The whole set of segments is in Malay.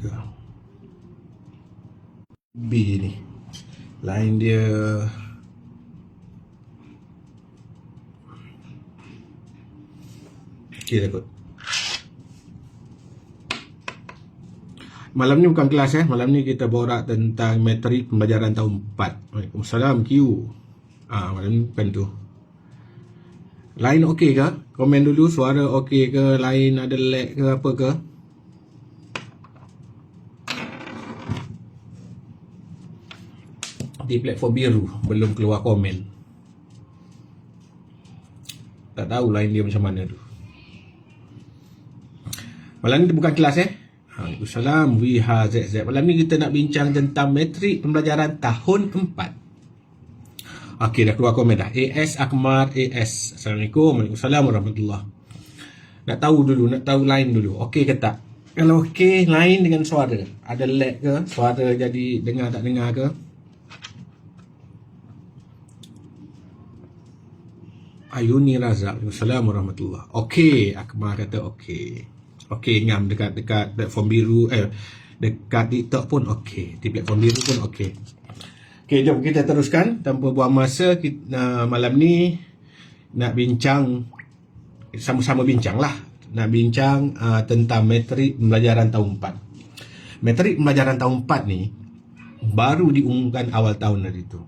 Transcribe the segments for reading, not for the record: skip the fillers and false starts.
ke? B ni line dia okey dah kot. Malam ni bukan kelas malam ni kita borak tentang matrik pembelajaran tahun 4. Waalaikumsalam Q. Malam ni bukan tu. Line okey ke? Komen dulu suara okey ke, line ada lag ke apa ke? Di platform biru belum keluar komen. Tak tahu line dia macam mana tu. Malam ni bukan kelas Waalaikumsalam WHZZ. Malam ni kita nak bincang tentang matrik pembelajaran tahun 4. Okey, dah keluar komen dah. AS Akmar AS. Assalamualaikum. Waalaikumsalam warahmatullahi. Nak tahu line dulu. Okey ke tak? Kalau okey, line dengan suara. Ada lag ke? Suara jadi dengar tak dengar ke? Ayuni Razak. Waalaikumsalam warahmatullahi. Okey, Akmar kata okey. Okey, ngam dekat platform biru dekat TikTok pun okey, di platform biru pun okey. Okey, jom kita teruskan tanpa buang masa. Malam ni nak bincang, sama-sama bincang lah, nak bincang tentang matrik pembelajaran tahun 4. Matrik pembelajaran tahun 4 ni baru diumumkan awal tahun hari tu.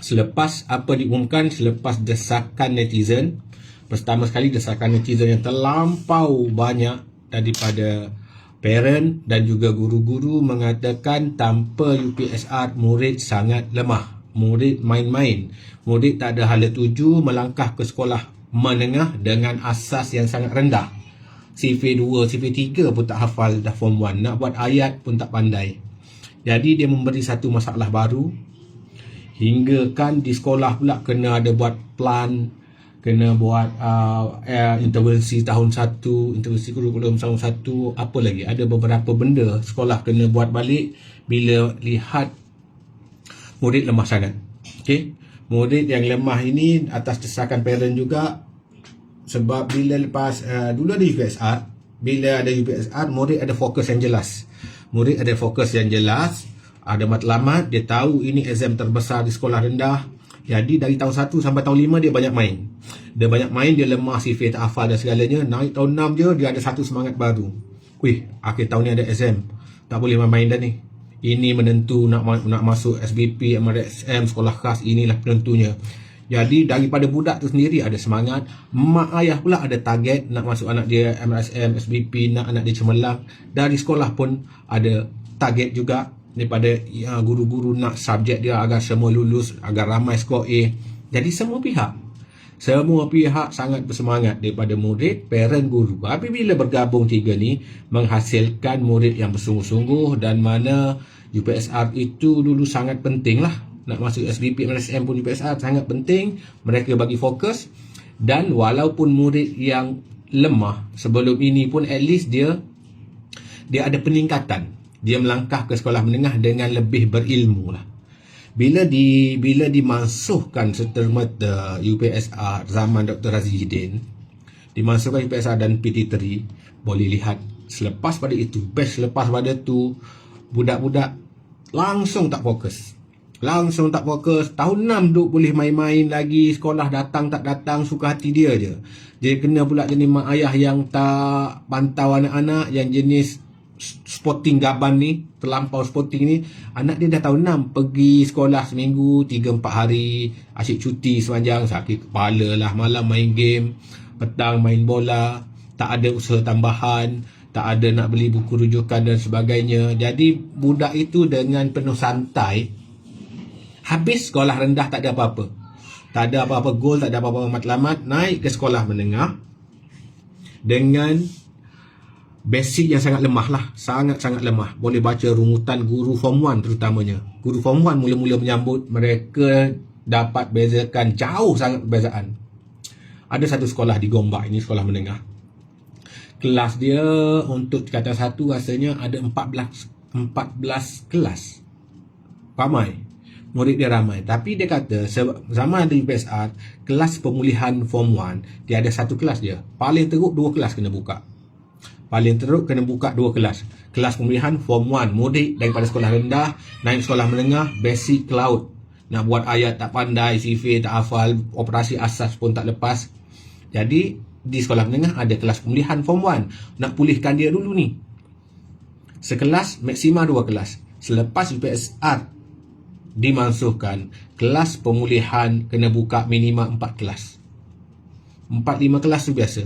Selepas apa diumumkan, selepas desakan netizen. Pertama sekali desakan netizen yang terlampau banyak daripada parent dan juga guru-guru mengatakan tanpa UPSR murid sangat lemah. Murid main-main. Murid tak ada hala tuju melangkah ke sekolah menengah dengan asas yang sangat rendah. CV2, CV3 pun tak hafal dah form 1. Nak buat ayat pun tak pandai. Jadi dia memberi satu masalah baru. Hingga kan di sekolah pula kena ada buat plan, kena buat intervensi tahun 1, intervensi kurikulum tahun 1, apa lagi, ada beberapa benda sekolah kena buat balik bila lihat murid lemah sangat. Okey, murid yang lemah ini atas desakan parent juga, sebab bila lepas dulu ada UPSR, bila ada UPSR murid ada fokus yang jelas. Murid ada fokus yang jelas, ada matlamat, dia tahu ini exam terbesar di sekolah rendah. Jadi dari tahun 1 sampai tahun 5 dia banyak main. Dia lemah, CV tak hafal dan segalanya. Naik tahun 6 je, dia ada satu semangat baru. Wih, akhir tahun ni ada exam, tak boleh main-main dah ni. Ini menentu nak masuk SBP, MRSM, sekolah khas, inilah penentunya. Jadi daripada budak tu sendiri ada semangat. Mak ayah pula ada target nak masuk anak dia MRSM, SBP, nak anak dia cemerlang. Dari sekolah pun ada target juga. Daripada guru-guru nak subjek dia agar semua lulus, agar ramai skor A. Jadi semua pihak sangat bersemangat, daripada murid, parent, guru. Apabila bergabung tiga ni menghasilkan murid yang bersungguh-sungguh, dan mana UPSR itu dulu sangat penting lah. Nak masuk SBP, MSM pun UPSR sangat penting. Mereka bagi fokus. Dan walaupun murid yang lemah sebelum ini pun at least dia ada peningkatan. Dia melangkah ke sekolah menengah dengan lebih berilmu lah. Bila dimasukkan serta-merta UPSR zaman Dr. Razihidin, dimasukkan UPSR dan PT3, boleh lihat selepas pada itu, batch selepas pada tu, budak-budak langsung tak fokus. Tahun 6 duk boleh main-main lagi, sekolah datang tak datang, suka hati dia je. Dia kena pula jenis mak ayah yang tak pantau anak-anak, yang jenis sporting gaban ni, terlampau sporting ni. Anak dia dah tahun 6 pergi sekolah seminggu 3-4 hari, asyik cuti sepanjang, sakit kepala lah, malam main game, petang main bola, tak ada usaha tambahan, tak ada nak beli buku rujukan dan sebagainya. Jadi budak itu dengan penuh santai, habis sekolah rendah tak ada apa-apa, tak ada apa-apa goal, tak ada apa-apa matlamat, naik ke sekolah menengah dengan basic yang sangat lemah lah, sangat-sangat lemah. Boleh baca rungutan guru form 1 terutamanya. Guru form 1 mula-mula menyambut, mereka dapat bezakan jauh sangat perbezaan. Ada satu sekolah di Gombak, ini sekolah menengah. Kelas dia untuk tingkatan 1 rasanya ada 14 kelas. Ramai. Murid dia ramai. Tapi dia kata zaman ada UPSR, kelas pemulihan form 1, dia ada satu kelas dia. Paling teruk 2 kelas kena buka. paling teruk kena buka 2 kelas. Kelas pemulihan form 1, murid daripada sekolah rendah naik sekolah menengah, basic cloud. Nak buat ayat tak pandai, sifir tak hafal, operasi asas pun tak lepas. Jadi di sekolah menengah ada kelas pemulihan form 1. Nak pulihkan dia dulu ni. Sekelas maksima 2 kelas. Selepas UPSR dimansuhkan, kelas pemulihan kena buka minima 4 kelas. 4-5 kelas tu biasa.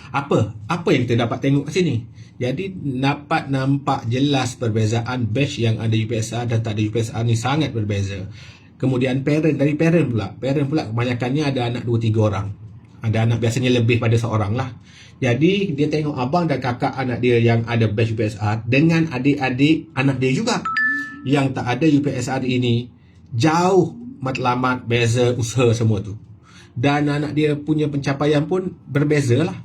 Apa yang kita dapat tengok kat sini? Jadi dapat nampak jelas perbezaan batch yang ada UPSR dan tak ada UPSR ni sangat berbeza. Kemudian parent pula kebanyakannya ada anak 2-3 orang. Ada anak biasanya lebih pada seorang lah. Jadi dia tengok abang dan kakak anak dia yang ada batch UPSR dengan adik-adik anak dia juga yang tak ada UPSR ini, jauh matlamat, beza usaha semua tu. Dan anak dia punya pencapaian pun berbeza lah.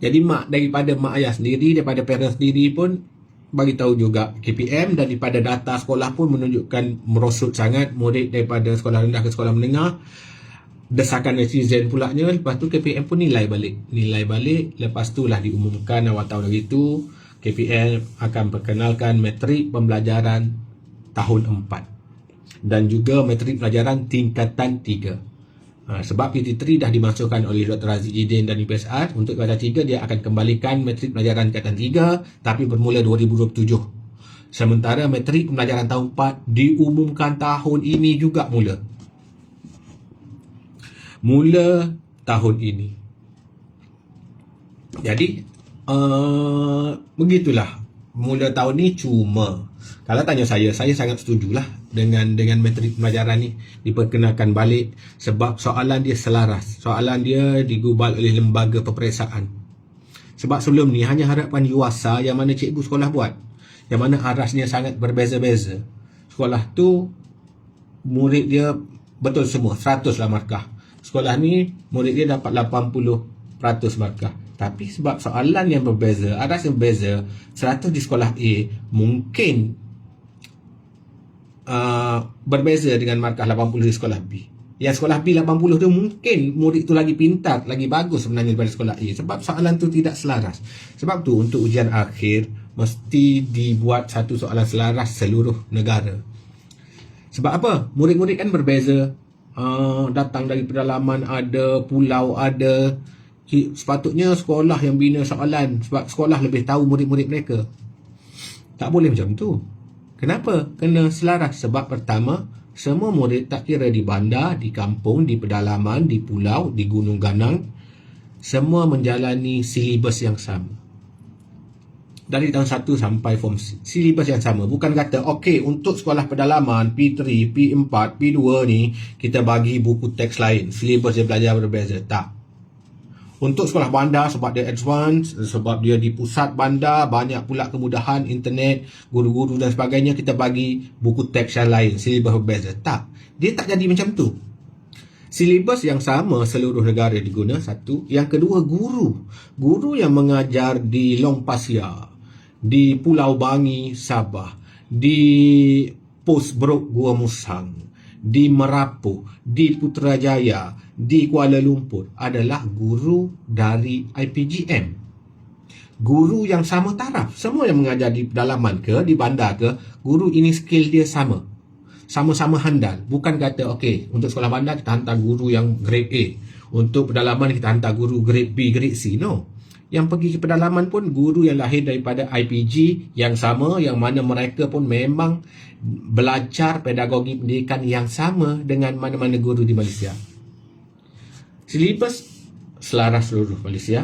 Jadi daripada mak ayah sendiri, daripada parent sendiri pun bagi tahu juga KPM, dan daripada data sekolah pun menunjukkan merosot sangat murid daripada sekolah rendah ke sekolah menengah. Desakan netizen pulaknya, lepas tu KPM pun nilai balik. Lepas tu lah diumumkan awal tahun hari tu KPM akan perkenalkan matrik pembelajaran tahun 4 dan juga matrik pelajaran tingkatan 3. Sebab PT3 dah dimasukkan oleh Dr. Razi Jidin dan UPSR, untuk tingkatan 3 dia akan kembalikan matrik pelajaran tingkatan 3 tapi bermula 2027. Sementara matrik pembelajaran tahun 4 diumumkan tahun ini juga mula tahun ini. Jadi begitulah mula tahun ni. Cuma kalau tanya saya sangat setujulah dengan matrik pembelajaran ni diperkenalkan balik, sebab soalan dia selaras. Soalan dia digubal oleh lembaga peperiksaan. Sebab sebelum ni hanya harapan UASA yang mana cikgu sekolah buat, yang mana arasnya sangat berbeza-beza. Sekolah tu murid dia betul semua 100 lah markah. Sekolah ni murid dia dapat 80% markah. Tapi sebab soalan yang berbeza, aras yang berbeza, 100 di sekolah A mungkin berbeza dengan markah 80 di sekolah B. Yang sekolah B 80 tu mungkin murid tu lagi pintar, lagi bagus sebenarnya daripada sekolah A, sebab soalan tu tidak selaras. Sebab tu untuk ujian akhir mesti dibuat satu soalan selaras seluruh negara. Sebab apa? Murid-murid kan berbeza. Datang dari pedalaman ada, pulau ada. Sepatutnya sekolah yang bina soalan, sebab sekolah lebih tahu murid-murid mereka. Tak boleh macam tu. Kenapa? Kena selaras. Sebab pertama, semua murid tak kira di bandar, di kampung, di pedalaman, di pulau, di gunung ganang, semua menjalani silibus yang sama. Dari tahun 1 sampai form C, silibus yang sama. Bukan kata, okey, untuk sekolah pedalaman, P3, P4, P2 ni, kita bagi buku teks lain. Silibus dia belajar berbeza. Tak. Untuk sekolah bandar, sebab dia advance, sebab dia di pusat bandar, banyak pula kemudahan internet, guru-guru dan sebagainya, kita bagi buku teks yang lain, silibus berbeza. Tak, dia tak jadi macam tu. Silibus yang sama seluruh negara diguna, satu. Yang kedua, guru yang mengajar di Long Pasir, di Pulau Bangi, Sabah, di Pos Brok, Gua Musang, di Merapu, di Putrajaya, di Kuala Lumpur adalah guru dari IPGM. Guru yang sama taraf, semua yang mengajar di pedalaman ke, di bandar ke, guru ini skill dia sama. Sama-sama handal. Bukan kata, okey, untuk sekolah bandar kita hantar guru yang grade A. Untuk pedalaman kita hantar guru grade B, grade C. No. Yang pergi ke pedalaman pun guru yang lahir daripada IPG yang sama, yang mana mereka pun memang belajar pedagogi pendidikan yang sama dengan mana-mana guru di Malaysia. Silibus selaras seluruh Malaysia.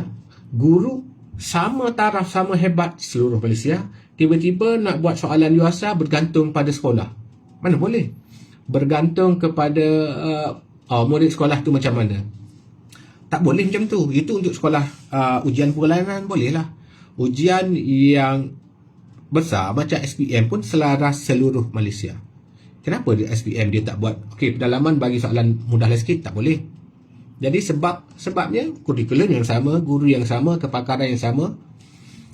Guru sama taraf, sama hebat seluruh Malaysia. Tiba-tiba nak buat soalan UASA bergantung pada sekolah. Mana boleh? Bergantung kepada murid sekolah tu macam mana. Tak boleh macam tu. Itu untuk sekolah ujian perlayanan boleh lah. Ujian yang besar macam SPM pun selaras seluruh Malaysia. Kenapa SPM dia tak buat, okey, pedalaman bagi soalan mudah sikit? Tak boleh. Jadi sebabnya kurikulum yang sama, guru yang sama, kepakaran yang sama,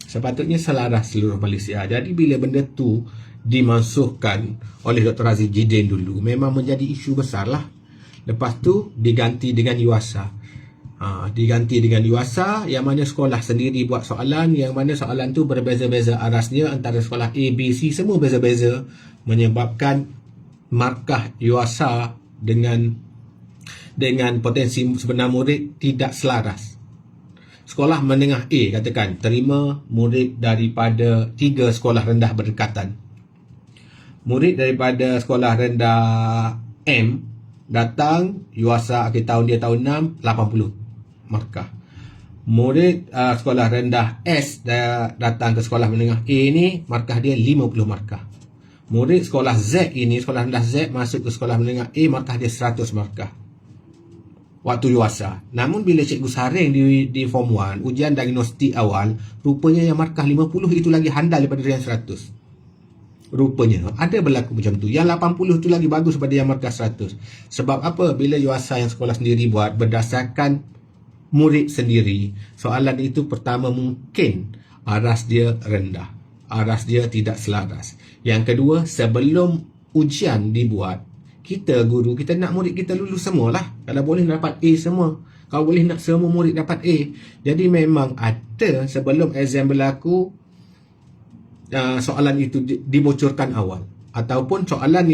sepatutnya selaras seluruh Malaysia. Jadi bila benda tu dimansuhkan oleh Dr. Razi Jidin dulu, memang menjadi isu besar lah. Lepas tu diganti dengan UASA. Diganti dengan UASA, yang mana sekolah sendiri buat soalan, yang mana soalan tu berbeza-beza arasnya antara sekolah A, B, C, semua beza-beza, menyebabkan markah UASA dengan potensi sebenar murid tidak selaras. Sekolah menengah A katakan terima murid daripada 3 sekolah rendah berdekatan. Murid daripada sekolah rendah M datang, UASA akhir tahun dia tahun 6, 80 markah. Murid sekolah rendah S datang ke sekolah menengah A ni, markah dia 50 markah. Murid sekolah Z ini, sekolah rendah Z masuk ke sekolah menengah A, markah dia 100 markah waktu UASA. Namun bila cikgu saring di form 1, ujian diagnostik awal, rupanya yang markah 50 itu lagi handal daripada yang 100. Rupanya ada berlaku macam tu. Yang 80 tu lagi bagus daripada yang markah 100. Sebab apa? Bila UASA yang sekolah sendiri buat berdasarkan murid sendiri, soalan itu pertama mungkin aras dia rendah, aras dia tidak selaras. Yang kedua, sebelum ujian dibuat, kita guru, kita nak murid kita lulus semualah. Kalau boleh dapat A semua, kalau boleh nak semua murid dapat A. Jadi memang ada sebelum exam berlaku, soalan itu dibocorkan awal, ataupun soalan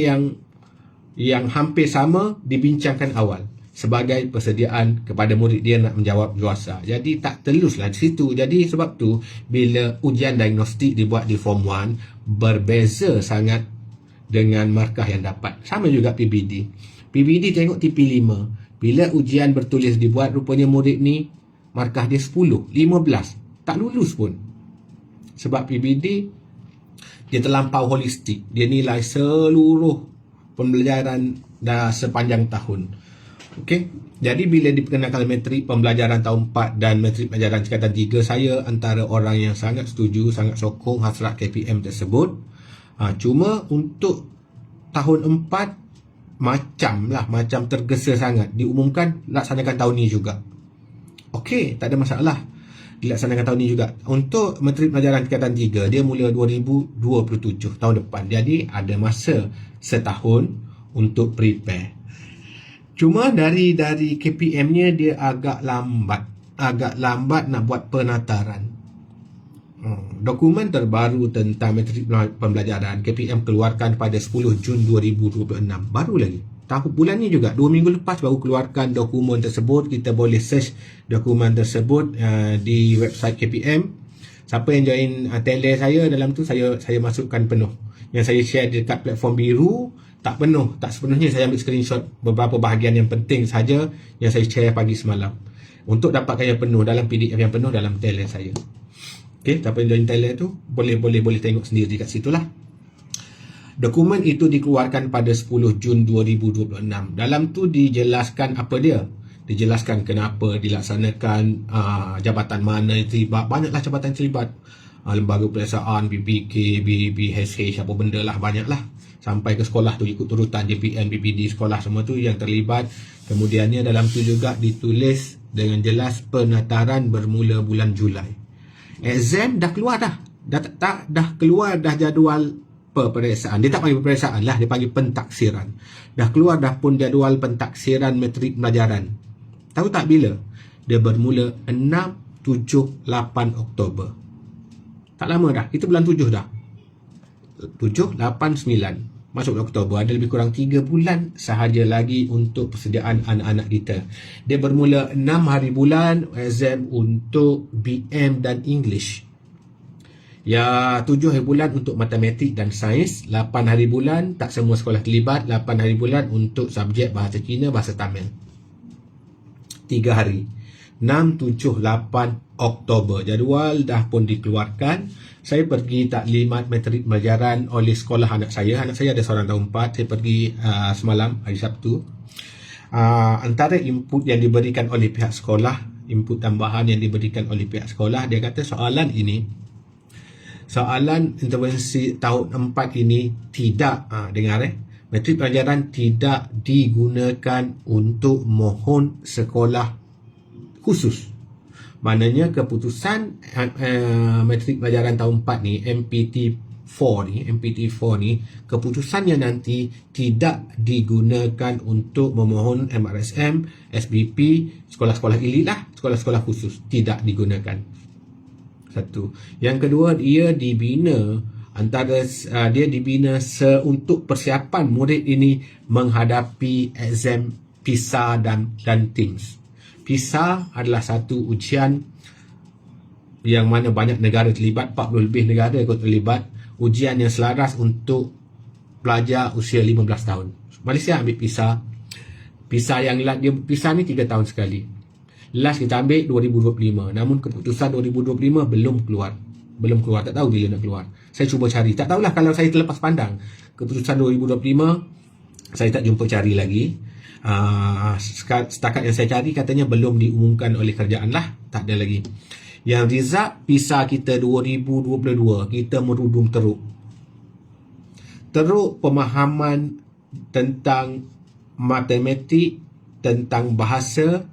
yang hampir sama dibincangkan awal sebagai persediaan kepada murid dia nak menjawab UASA. Jadi tak teluslah di situ. Jadi sebab tu bila ujian diagnostik dibuat di form 1, berbeza sangat dengan markah yang dapat. Sama juga PBD. PBD tengok TP5. Bila ujian bertulis dibuat, rupanya murid ni markah dia 10, 15. Tak lulus pun. Sebab PBD dia terlampau holistik. Dia nilai seluruh pembelajaran dah sepanjang tahun. Okey. Jadi bila diperkenalkan metrik pembelajaran tahun 4 dan metrik pelajaran tingkatan 3, saya antara orang yang sangat setuju, sangat sokong hasrat KPM tersebut. Cuma untuk tahun 4 macam tergesa sangat diumumkan laksanakan tahun ni juga. Okey, tak ada masalah. Dilaksanakan tahun ni juga. Untuk menteri pelajaran tingkatan 3, dia mula 2027 tahun depan. Jadi ada masa setahun untuk prepare. Cuma dari KPM-nya dia agak lambat nak buat penataran. Dokumen terbaru tentang metrik pembelajaran KPM keluarkan pada 10 Jun 2026. Baru lagi. Bulan ni juga, 2 minggu lepas baru keluarkan dokumen tersebut. Kita boleh search dokumen tersebut di website KPM. Siapa yang join tele saya dalam tu, saya masukkan penuh. Yang saya share dekat platform biru tak penuh, tak sepenuhnya. Saya ambil screenshot beberapa bahagian yang penting saja yang saya share pagi semalam. Untuk dapatkan yang penuh dalam PDF yang penuh dalam tele saya. Okey, siapa yang join tele tu boleh tengok sendiri kat situlah. Dokumen itu dikeluarkan pada 10 Jun 2026. Dalam tu dijelaskan apa dia? Dijelaskan kenapa dilaksanakan, jabatan mana yang terlibat. Banyaklah jabatan terlibat. Lembaga peperiksaan, BBK, BHH, apa benda lah, banyaklah. Sampai ke sekolah tu ikut turutan JPN, BPD, sekolah semua tu yang terlibat. Kemudiannya dalam tu juga ditulis dengan jelas penataran bermula bulan Julai. Exam dah keluar dah. Dah keluar dah jadual peperiksaan. Dia tak panggil peperiksaan lah, dia panggil pentaksiran. Dah keluar dah pun jadual pentaksiran metrik pelajaran. Tahu tak bila? Dia bermula 6, 7, 8 Oktober. Tak lama dah. Itu bulan 7 dah. 7, 8, 9. Masuk Oktober. Ada lebih kurang 3 bulan sahaja lagi untuk persediaan anak-anak kita. Dia bermula 6 hari bulan exam untuk BM dan English. Ya, 7 hari bulan untuk matematik dan sains. 8 hari bulan, tak semua sekolah terlibat. 8 hari bulan untuk subjek bahasa Cina, bahasa Tamil. 3 hari. 6, 7, 8 Oktober. Jadual dah pun dikeluarkan. Saya pergi taklimat metrik pelajaran oleh sekolah anak saya. Anak saya ada seorang tahun 4. Saya pergi semalam, hari Sabtu. Antara input yang diberikan oleh pihak sekolah, input tambahan yang diberikan oleh pihak sekolah, dia kata soalan intervensi tahun 4 ini tidak, dengar metrik pelajaran tidak digunakan untuk mohon sekolah khusus. Maknanya keputusan metrik pelajaran tahun 4 ni, MPT ni, MPT4 ni, keputusannya nanti tidak digunakan untuk memohon MRSM, SBP, sekolah-sekolah elit lah, sekolah-sekolah khusus, tidak digunakan. Satu. Yang kedua, dia dibina untuk persiapan murid ini menghadapi exam PISA dan TIMSS. PISA adalah satu ujian yang mana banyak negara terlibat, 40 lebih negara ikut terlibat. Ujian yang selaras untuk pelajar usia 15 tahun. Malaysia ambil PISA. PISA ni 3 tahun sekali. Last kita ambil 2025. Namun keputusan 2025 belum keluar. Tak tahu bila nak keluar. Saya cuba cari. Tak tahulah, kalau saya terlepas pandang keputusan 2025, saya tak jumpa cari lagi. Setakat yang saya cari katanya belum diumumkan oleh kerajaan lah. Tak ada lagi. Yang result PISA kita 2022, kita merudum teruk pemahaman tentang matematik, tentang bahasa,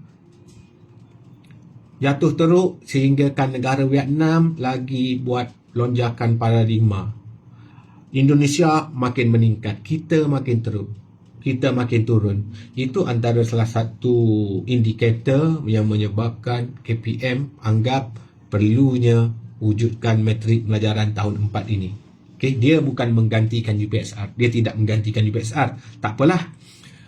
jatuh teruk sehingga kan negara Vietnam lagi buat lonjakan paradigma. Indonesia makin meningkat, kita makin teruk, kita makin turun. Itu antara salah satu indikator yang menyebabkan KPM anggap perlunya wujudkan metrik pelajaran tahun 4 ini. Okay, dia bukan menggantikan UPSR. Dia tidak menggantikan UPSR. Tak apalah.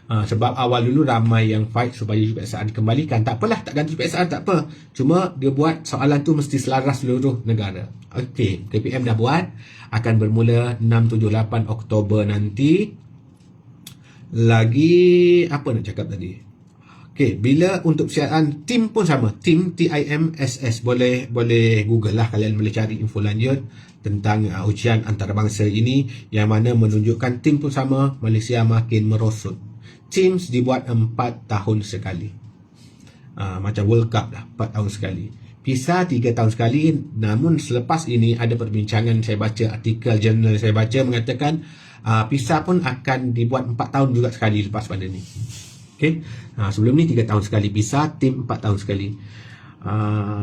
Sebab awal dulu ramai yang fight supaya UPSR dikembalikan. Tak apalah, tak ganti UPSR, tak apa. Cuma dia buat soalan tu mesti selaras seluruh negara. Okey, KPM dah buat. Akan bermula 6-7-8 Oktober nanti. Lagi apa nak cakap tadi? Okey, bila untuk persiapan TIM pun sama, TIM TIMSS, boleh Google lah, kalian boleh cari info lanjut tentang ujian antarabangsa ini, yang mana menunjukkan TIM pun sama, Malaysia makin merosot. TIMS dibuat 4 tahun sekali. Macam World Cup lah, 4 tahun sekali. PISA 3 tahun sekali. Namun selepas ini ada perbincangan, saya baca artikel jurnal, saya baca mengatakan PISA pun akan dibuat 4 tahun juga sekali lepas pada ni. Okay? Sebelum ni 3 tahun sekali PISA, TIM 4 tahun sekali.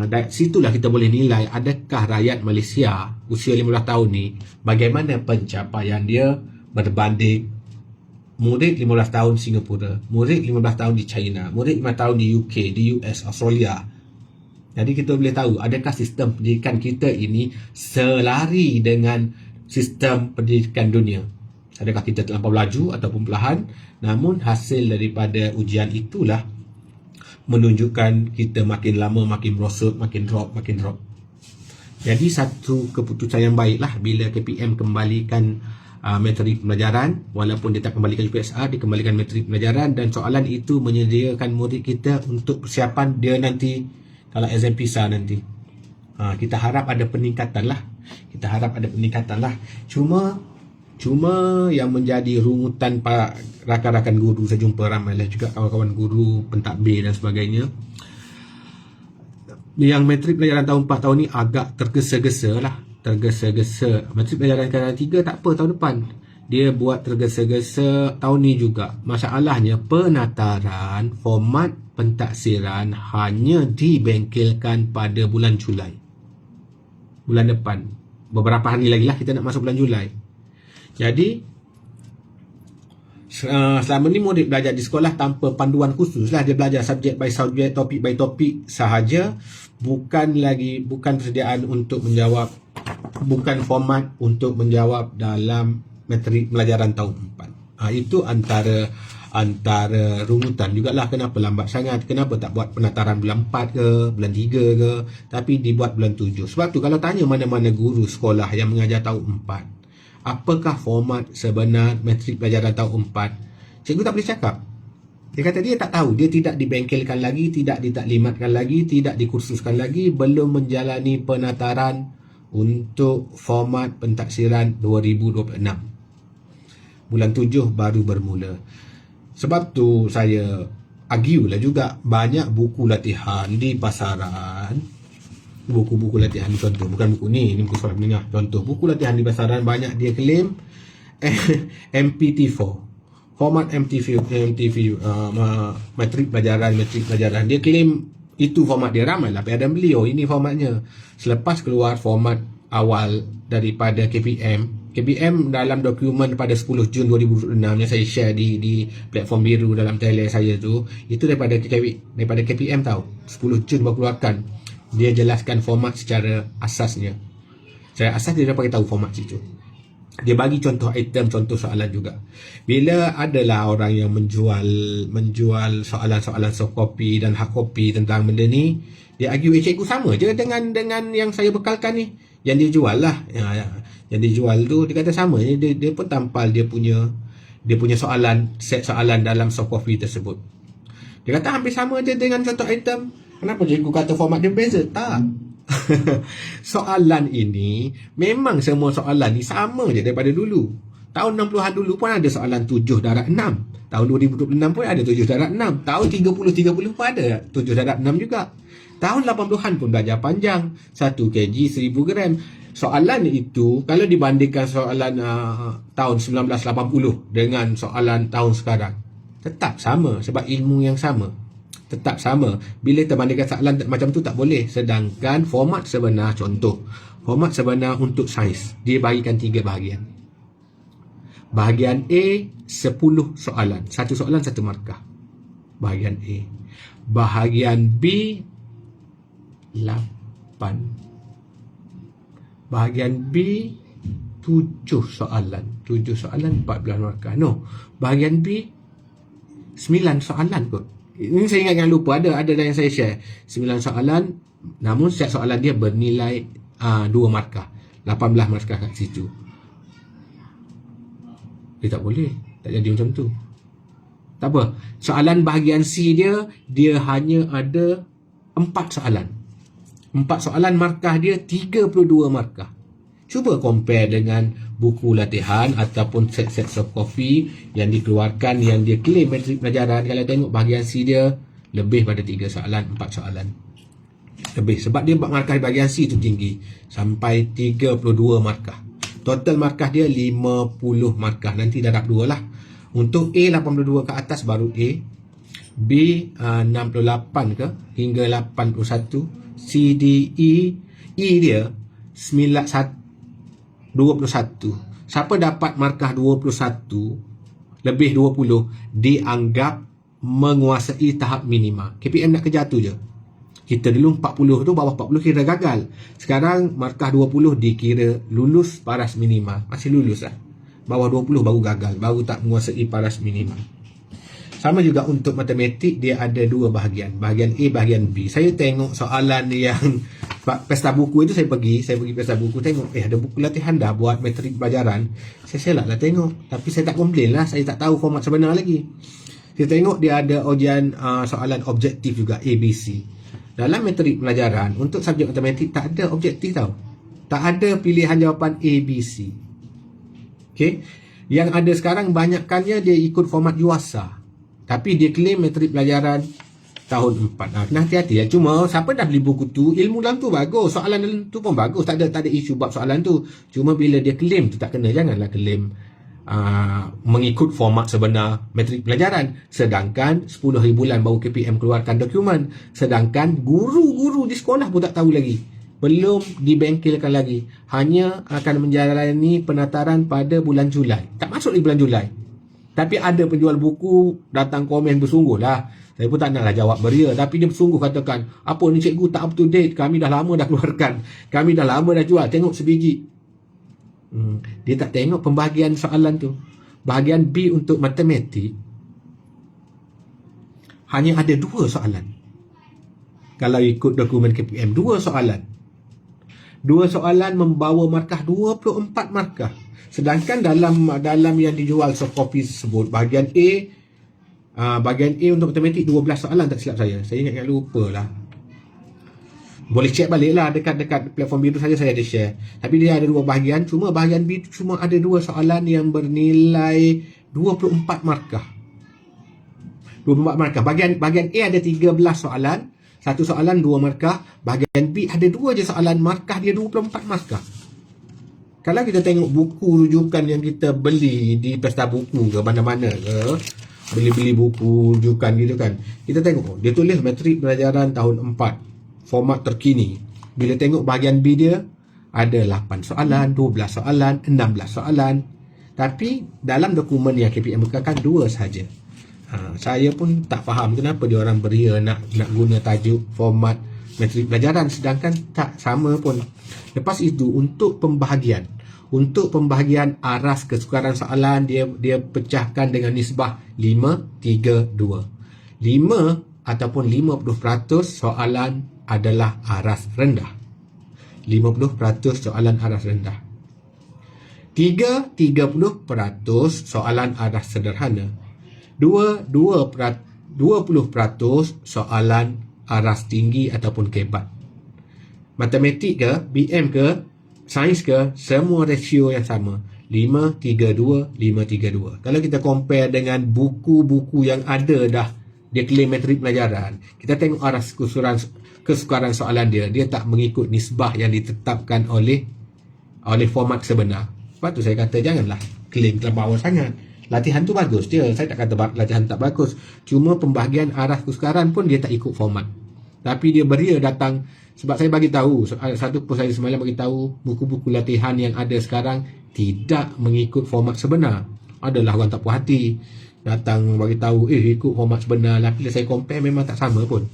Dari situlah kita boleh nilai adakah rakyat Malaysia usia 15 tahun ni, bagaimana pencapaian dia berbanding murid 15 tahun Singapura, murid 15 tahun di China, murid 5 tahun di UK, di US, Australia. Jadi kita boleh tahu adakah sistem pendidikan kita ini selari dengan sistem pendidikan dunia. Adakah kita terlampau laju ataupun perlahan. Namun hasil daripada ujian itulah menunjukkan kita makin lama makin merosot, makin drop. Jadi satu keputusan yang baiklah bila KPM kembalikan metrik pelajaran. Walaupun dia tak kembalikan UPSR, dikembalikan metrik pelajaran, dan soalan itu menyediakan murid kita untuk persiapan dia nanti kalau exam PISA nanti. Kita harap ada peningkatan lah. Cuma yang menjadi rungutan para rakan-rakan guru, saya jumpa ramai lah juga kawan-kawan guru, pentadbir dan sebagainya, yang metrik pelajaran tahun 4 tahun ni agak tergesa-gesa. Metrik pelajaran tahun 3 tak apa, tahun depan dia buat tergesa-gesa tahun ni juga. Masalahnya penataran format pentaksiran hanya dibengkelkan pada bulan Julai, bulan depan. Beberapa hari lagi lah kita nak masuk bulan Julai. Jadi selama ni murid belajar di sekolah tanpa panduan khusus lah. Dia belajar subjek by subjek, topik by topik sahaja. Bukan persediaan untuk menjawab, bukan format untuk menjawab dalam metrik pelajaran tahun 4. Itu antara rungutan jugalah kenapa lambat sangat. Kenapa tak buat penataran bulan 4 ke, bulan 3 ke, tapi dibuat bulan 7. Sebab tu kalau tanya mana-mana guru sekolah yang mengajar tahun 4, apakah format sebenar metrik pelajaran tahun 4, cikgu tak boleh cakap. Dia kata dia tak tahu, dia tidak dibengkelkan lagi, tidak ditaklimatkan lagi, tidak dikursuskan lagi, belum menjalani penataran untuk format pentaksiran 2026. Bulan 7 baru bermula. Sebab tu saya argue lah juga, banyak buku latihan di pasaran, buku-buku latihan, contoh, bukan buku ni buku sekolah menengah, contoh buku latihan di pasaran, banyak dia claim MPT4, format MTV, metrik pelajaran, dia claim itu format dia. Ramai lah dan beliau ini formatnya. Selepas keluar format awal daripada KPM dalam dokumen pada 10 Jun 2026 yang saya share di platform biru dalam Thailand saya tu, itu daripada KPM tahu. 10 Jun baru keluarkan. Dia jelaskan format secara asasnya. Secara asas dia dah bagi tahu format situ. Dia bagi contoh item, contoh soalan juga. Bila adalah orang yang menjual soalan-soalan soft copy dan hard copy tentang benda ni, dia argue cikgu sama je dengan yang saya bekalkan ni. Yang dia jual lah. Yang dia jual tu dia kata sama je. Dia pun tampal dia punya soalan, set soalan dalam soft copy tersebut. Dia kata hampir sama je dengan contoh item. Kenapa cikgu kata format dia beza? Tak. Soalan ini memang semua soalan ni sama je daripada dulu. Tahun 60-an dulu pun ada soalan 7 darab 6. Tahun 2026 pun ada 7 darab 6. Tahun 30 pun ada 7 darab 6 juga. Tahun 80-an pun belajar panjang 1 kg 1000 gram. Soalan itu kalau dibandingkan soalan tahun 1980 dengan soalan tahun sekarang, tetap sama sebab ilmu yang sama. Tetap sama. Bila terbandingkan soalan macam tu tak boleh. Sedangkan format sebenar, contoh format sebenar untuk sains, dia bagikan 3 bahagian. Bahagian A 10 soalan, 1 soalan 1 markah. Bahagian A. Bahagian B 8. Bahagian B 7 soalan, 7 soalan 14 markah. No, bahagian B 9 soalan kot. Ini saya ingat yang lupa, ada yang saya share 9 soalan, namun setiap soalan dia bernilai 2 markah, 18 markah kat situ. Dia tak boleh, tak jadi macam tu. Tak apa, soalan bahagian C dia hanya ada 4 soalan. 4 soalan markah dia 32 markah. Cuba compare dengan buku latihan ataupun set-set soft copy yang dikeluarkan, yang dia claim metrik pelajaran. Kalau tengok bahagian C dia lebih pada 3 soalan, 4 soalan lebih. Sebab dia markah bahagian C tu tinggi, sampai 32 markah. Total markah dia 50 markah. Nanti darab 2 lah. Untuk A 82 ke atas baru A. B 68 ke hingga 81. C, D, E dia 21. Siapa dapat markah 21 lebih 20 dianggap menguasai tahap minima. KPM nak kejar tu je. Kita dulu 40 tu, bawah 40 kira gagal. Sekarang markah 20 dikira lulus paras minima. Masih lulus lah. Bawah 20 baru gagal, baru tak menguasai paras minima. Sama juga untuk matematik, dia ada 2 bahagian. Bahagian A, bahagian B. Saya tengok soalan yang pesta buku itu, saya pergi pesta buku, tengok ada buku latihan dah buat metrik pelajaran. Saya selak lah tengok, tapi saya tak komplain lah, saya tak tahu format sebenar lagi. Saya tengok dia ada ujian soalan objektif juga, ABC. Dalam metrik pelajaran untuk subjek matematik tak ada objektif tau. Tak ada pilihan jawapan ABC. Okay? Yang ada sekarang banyakkannya dia ikut format UASA. Tapi dia claim metrik pelajaran tahun 4. Kena hati-hati ya. Cuma siapa dah beli buku tu, ilmu dalam tu bagus, soalan dalam tu pun bagus, tak ada isu bab soalan tu. Cuma bila dia claim tu tak kena. Janganlah claim mengikut format sebenar metrik pelajaran. Sedangkan 10 hari bulan baru KPM keluarkan dokumen. Sedangkan guru-guru di sekolah pun tak tahu lagi. Belum dibengkelkan lagi. Hanya akan menjalani penataran pada bulan Julai. Tak masuk di bulan Julai. Tapi ada penjual buku datang komen bersungguh lah. Saya pun tak naklah jawab beria. Tapi dia bersungguh katakan, apa ni cikgu tak up to date. Kami dah lama dah keluarkan. Kami dah lama dah jual. Tengok sebiji. Dia tak tengok pembahagian soalan tu. Bahagian B untuk matematik hanya ada 2 soalan. Kalau ikut dokumen KPM, 2 soalan. 2 soalan membawa markah 24 markah. Sedangkan dalam yang dijual soft copy tersebut, bahagian A untuk matematik 12 soalan tak silap saya. Saya ingat lupa lah. Boleh check balik lah dekat platform biru saja saya ada share. Tapi dia ada 2 bahagian. Cuma bahagian B cuma ada 2 soalan yang bernilai 24 markah. 24 markah. Bahagian A ada 13 soalan. 1 soalan 2 markah. Bahagian B ada 2 je soalan, markah dia 24 markah. Kalau kita tengok buku rujukan yang kita beli di pesta buku ke mana-mana ke, beli-beli buku rujukan gitu kan, kita tengok dia tulis metrik pelajaran tahun 4, format terkini. Bila tengok bahagian B dia, ada 8 soalan, 12 soalan, 16 soalan. Tapi dalam dokumen yang KPM bukakan 2 sahaja. Saya pun tak faham kenapa dia orang beria nak guna tajuk format matrik pelajaran sedangkan tak sama pun. Lepas itu untuk pembahagian aras kesukaran soalan dia pecahkan dengan nisbah 5-3-2. 5 ataupun 50% soalan adalah aras rendah. 50% soalan aras rendah. 30% soalan aras sederhana. 20% soalan aras tinggi ataupun kebat. Matematik ke, BM ke, sains ke, semua rasio yang sama. 5-3-2, 5-3-2. Kalau kita compare dengan buku-buku yang ada dah, dia klaim matrik pelajaran, kita tengok aras kesukaran soalan dia tak mengikut nisbah yang ditetapkan oleh format sebenar. Sebab tu saya kata janganlah klaim terlampau sangat. Latihan tu bagus je, saya tak kata latihan tak bagus. Cuma pembahagian aras kesukaran pun dia tak ikut format. Tapi dia beria datang, sebab saya bagi tahu, satu post saya semalam bagi tahu buku-buku latihan yang ada sekarang tidak mengikut format sebenar. Adalah orang tak puas hati datang bagi tahu ikut format sebenar, tapi bila saya compare memang tak sama pun.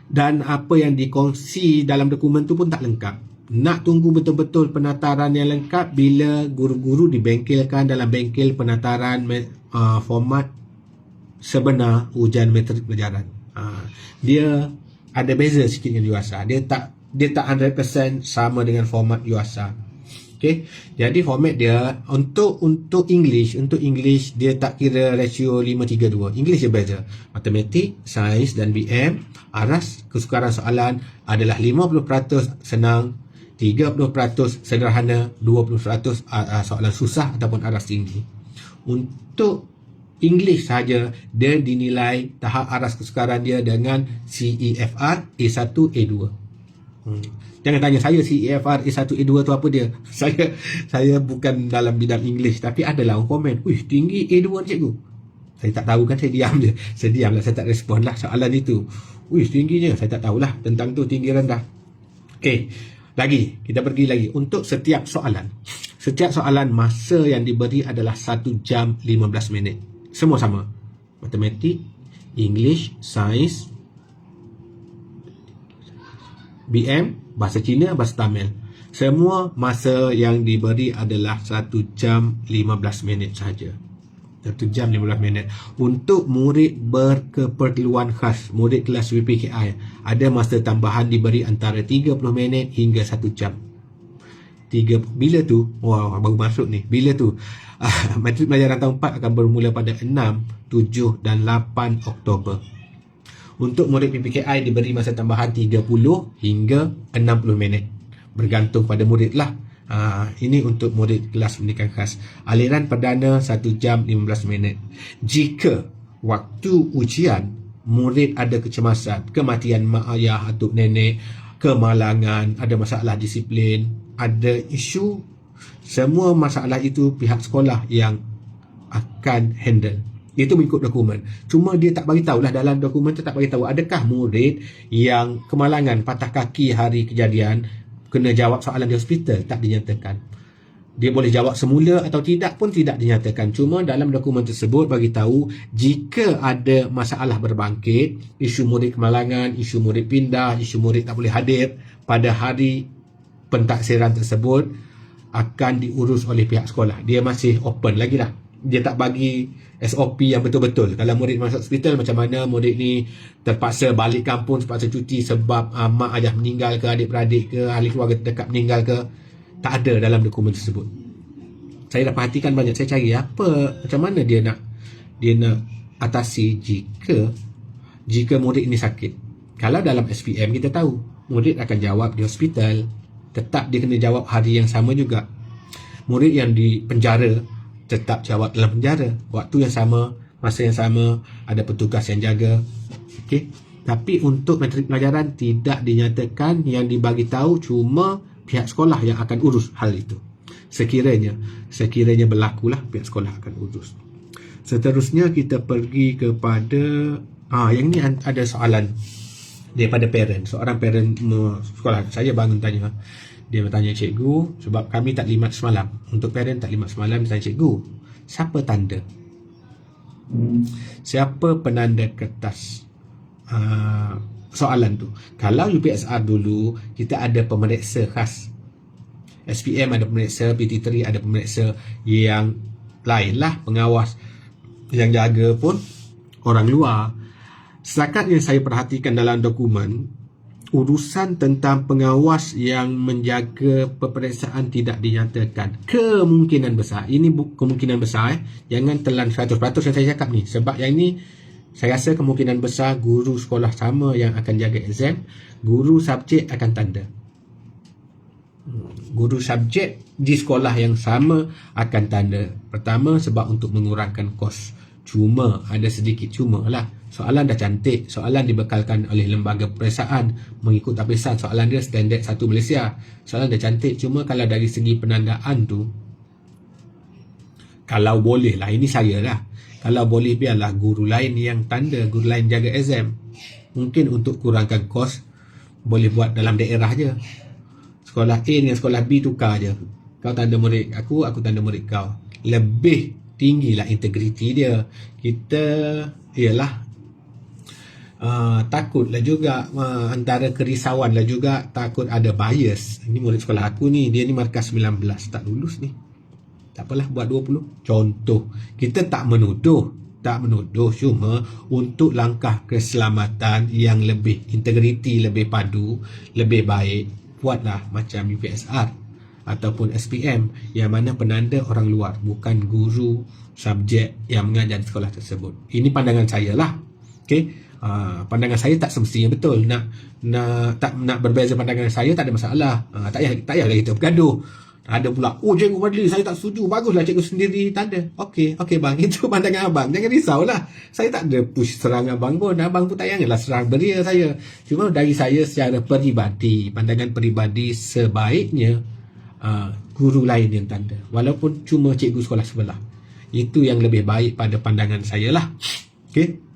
Dan apa yang dikongsi dalam dokumen tu pun tak lengkap. Nak tunggu betul-betul penataran yang lengkap bila guru-guru dibengkelkan dalam bengkel penataran format sebenar ujian matrik pelajaran. Dia ada beza sikit dengan UASA. Dia tak 100% sama dengan format UASA. Okey. Jadi format dia untuk English dia tak kira rasio 5-3-2. English dia beza. Matematik, sains dan BM, aras kesukaran soalan adalah 50% senang, 30% sederhana, 20% soalan susah ataupun aras tinggi. Untuk English saja dia dinilai tahap aras kesukaran dia dengan CEFR A1 A2. Jangan tanya saya CEFR A1 A2 tu apa dia. Saya bukan dalam bidang English, tapi adalah orang komen, "Wih, tinggi A2 cikgu." Saya tak tahu kan, saya diam je. Saya diam lah, saya tak respon lah soalan itu. "Wih, tingginya." Saya tak tahulah tentang tu tinggi rendah. Okey. Lagi, kita pergi lagi. Untuk setiap soalan masa yang diberi adalah 1 jam 15 minit. Semua sama. Matematik, English, Sains, BM, Bahasa Cina, Bahasa Tamil. Semua masa yang diberi adalah 1 jam 15 minit sahaja. 1 jam 15 minit. Untuk murid berkeperluan khas, murid kelas WPKI, ada masa tambahan diberi antara 30 minit hingga 1 jam. Bila tu, baru masuk ni. Bila tu, matrik pelajaran tahun 4 akan bermula pada 6, 7 dan 8 Oktober. Untuk murid PPKI diberi masa tambahan 30 hingga 60 minit. Bergantung pada murid lah. Ini untuk murid kelas pendidikan khas. Aliran perdana 1 jam 15 minit. Jika waktu ujian murid ada kecemasan, kematian mak ayah, atuk nenek, kemalangan, ada masalah disiplin, ada isu, semua masalah itu pihak sekolah yang akan handle. Itu mengikut dokumen. Cuma dia tak bagi tahulah dalam dokumen tu, tak bagi tahu adakah murid yang kemalangan, patah kaki hari kejadian kena jawab soalan di hospital. Tak dinyatakan. Dia boleh jawab semula atau tidak pun tidak dinyatakan. Cuma dalam dokumen tersebut bagi tahu jika ada masalah berbangkit, isu murid kemalangan, isu murid pindah, isu murid tak boleh hadir pada hari pentaksiran tersebut, akan diurus oleh pihak sekolah. Dia masih open lagi lah. Dia tak bagi SOP yang betul-betul. Kalau murid masuk hospital, macam mana murid ni terpaksa balik kampung, terpaksa cuti sebab mak ayah meninggal ke, adik-beradik ke, ahli keluarga terdekat meninggal ke. Tak ada dalam dokumen tersebut. Saya dah perhatikan banyak. Saya cari macam mana dia nak atasi jika murid ini sakit. Kalau dalam SPM kita tahu murid akan jawab di hospital, tetap dia kena jawab hari yang sama juga. Murid yang di penjara tetap jawab dalam penjara, waktu yang sama, masa yang sama, ada petugas yang jaga. Okey. Tapi untuk matrik pelajaran tidak dinyatakan, yang dibagi tahu cuma pihak sekolah yang akan urus hal itu. Sekiranya berlakulah, pihak sekolah akan urus. Seterusnya kita pergi kepada yang ni ada soalan daripada parent. Seorang parent sekolah saya bangun tanya, Dia bertanya cikgu, sebab kami tak limat semalam. Untuk parent tak limat semalam, dia tanya cikgu, siapa tanda? Siapa penanda kertas soalan tu? Kalau UPSR dulu, kita ada pemeriksa khas. SPM ada pemeriksa, PT3 ada pemeriksa yang lain lah, pengawas yang jaga pun orang luar. Setakat yang saya perhatikan dalam dokumen, urusan tentang pengawas yang menjaga peperiksaan tidak dinyatakan. Kemungkinan besar, ini kemungkinan besar, jangan telan 100% yang saya cakap ni, sebab yang ni saya rasa kemungkinan besar guru sekolah sama yang akan jaga exam, guru subjek akan tanda. Guru subjek di sekolah yang sama akan tanda. Pertama, sebab untuk mengurangkan kos. Cuma, ada sedikit cuma lah. Soalan dah cantik, soalan dibekalkan oleh lembaga peperiksaan mengikut tapisan, soalan dia standard 1 Malaysia. Soalan dah cantik, cuma kalau dari segi penandaan tu, kalau boleh lah, ini saya lah, kalau boleh biarlah guru lain yang tanda, guru lain jaga exam. Mungkin untuk kurangkan kos, boleh buat dalam daerah je. Sekolah A dengan sekolah B tukar je. Kau tanda murid aku tanda murid kau. Lebih tinggilah integriti dia. Kita ialah takutlah juga, antara kerisauan lah juga, takut ada bias. Ini murid sekolah aku ni, dia ni markas 19, tak lulus ni, tak apalah buat 20. Contoh, kita tak menuduh, cuma untuk langkah keselamatan yang lebih integriti, lebih padu, lebih baik, buatlah macam UPSR ataupun SPM yang mana penanda orang luar, bukan guru subjek yang mengajar di sekolah tersebut. Ini pandangan saya lah. Okey. Pandangan saya tak semestinya betul. Nak berbeza pandangan saya tak ada masalah. Tak payah kita bergaduh. Ada pula, oh cikgu Fadli, saya tak setuju. Baguslah cikgu sendiri tanda. Okey bang, itu pandangan abang. Jangan risaulah. Saya tak ada push serang abang pun. Abang pun tak payahlah serang beria saya. Cuma dari saya secara peribadi, pandangan peribadi, sebaiknya guru lain yang tanda. Walaupun cuma cikgu sekolah sebelah. Itu yang lebih baik pada pandangan saya lah. Okey.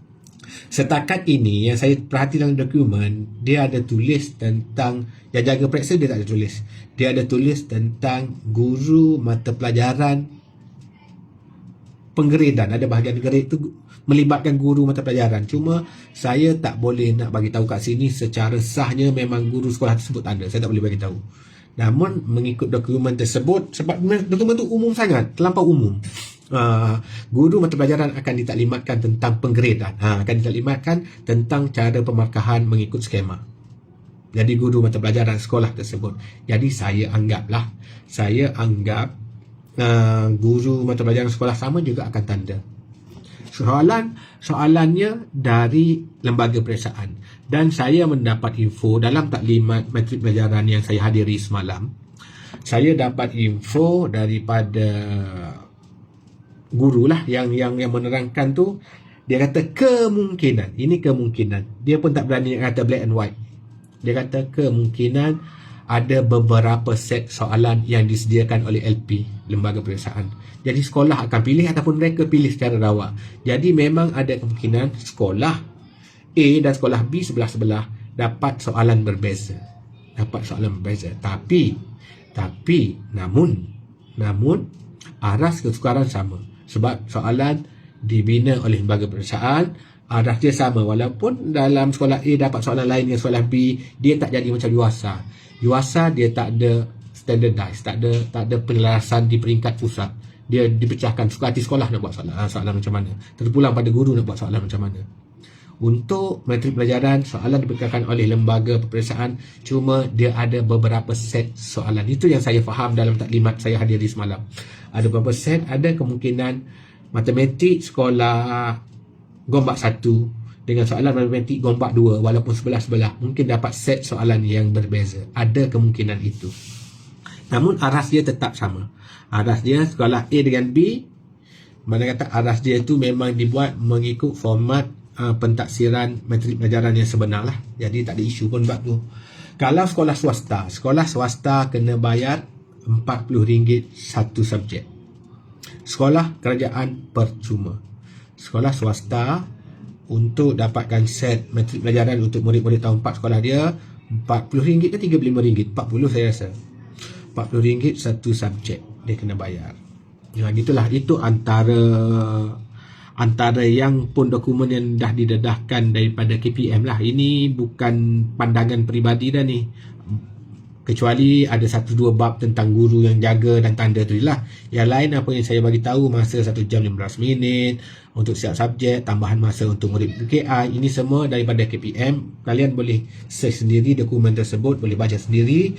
Setakat ini yang saya perhati dalam dokumen, dia ada tulis tentang yang jaga periksa, dia tak ada tulis. Dia ada tulis tentang guru mata pelajaran penggredan. Ada bahagian grade tu melibatkan guru mata pelajaran. Cuma saya tak boleh nak bagi tahu kat sini secara sahnya memang guru sekolah tersebut ada. Saya tak boleh bagi tahu. Namun mengikut dokumen tersebut, sebab dokumen tu umum sangat, terlampau umum. Guru mata pelajaran akan ditaklimatkan tentang penggredan, akan ditaklimatkan tentang cara pemarkahan mengikut skema. Jadi guru mata pelajaran sekolah tersebut. Jadi saya anggap guru mata pelajaran sekolah sama juga akan tanda. Soalannya dari lembaga peperiksaan, dan saya mendapat info dalam taklimat matrik pelajaran yang saya hadiri semalam. Saya dapat info daripada guru lah yang menerangkan tu. Dia kata kemungkinan, ini kemungkinan, dia pun tak berani kata black and white. Dia kata kemungkinan ada beberapa set soalan yang disediakan oleh LP, lembaga peperiksaan. Jadi sekolah akan pilih ataupun mereka pilih secara rawak. Jadi memang ada kemungkinan sekolah A dan sekolah B sebelah-sebelah dapat soalan berbeza. Tapi namun aras kesukaran sama. Sebab soalan dibina oleh lembaga peperiksaan, aras dia sama. Walaupun dalam sekolah A dapat soalan lain dengan sekolah B, dia tak jadi macam UASA. UASA dia tak ada standardized, tak ada penjelasan di peringkat pusat. Dia dipecahkan, suka hati sekolah nak buat soalan macam mana, terpulang pada guru nak buat soalan macam mana. Untuk matrik pelajaran, soalan diberikan oleh lembaga peperiksaan, cuma dia ada beberapa set soalan. Itu yang saya faham dalam taklimat saya hadiri semalam. Ada beberapa set, ada kemungkinan matematik sekolah Gombak 1 dengan soalan matematik Gombak 2, walaupun sebelah-sebelah, mungkin dapat set soalan yang berbeza. Ada kemungkinan itu. Namun aras dia tetap sama. Aras dia sekolah A dengan B, mana kata aras dia itu memang dibuat mengikut format pentaksiran matrik pelajaran yang sebenar lah. Jadi tak ada isu pun bab tu. Kalau sekolah swasta kena bayar RM40 satu subjek. Sekolah kerajaan percuma. Sekolah swasta untuk dapatkan set matrik pelajaran untuk murid-murid tahun 4 sekolah dia RM40 ke RM35? RM40 saya rasa. RM40 satu subjek dia kena bayar. Ya, gitulah. Itu antara yang pun dokumen yang dah didedahkan daripada KPM lah. Ini bukan pandangan peribadi dah ni. Kecuali ada 1-2 bab tentang guru yang jaga dan tanda tu lah. Yang lain apa yang saya bagi tahu, masa 1 jam 15 minit untuk setiap subjek, tambahan masa untuk murid PKI, ini semua daripada KPM. Kalian boleh search sendiri dokumen tersebut, boleh baca sendiri.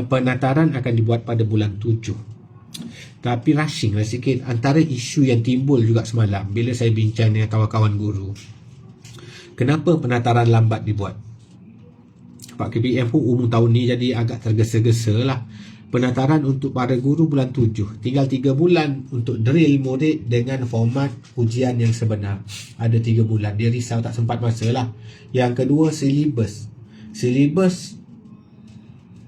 Penataran akan dibuat pada bulan 7. Tapi rushing lah sikit. Antara isu yang timbul juga semalam bila saya bincang dengan kawan-kawan guru, kenapa penataran lambat dibuat? Pak KPM pun umum tahun ni jadi agak tergesa-gesa lah. Penataran untuk para guru bulan 7. Tinggal 3 bulan untuk drill murid dengan format ujian yang sebenar. Ada 3 bulan. Dia risau tak sempat masa lah. Yang kedua, silibus. Silibus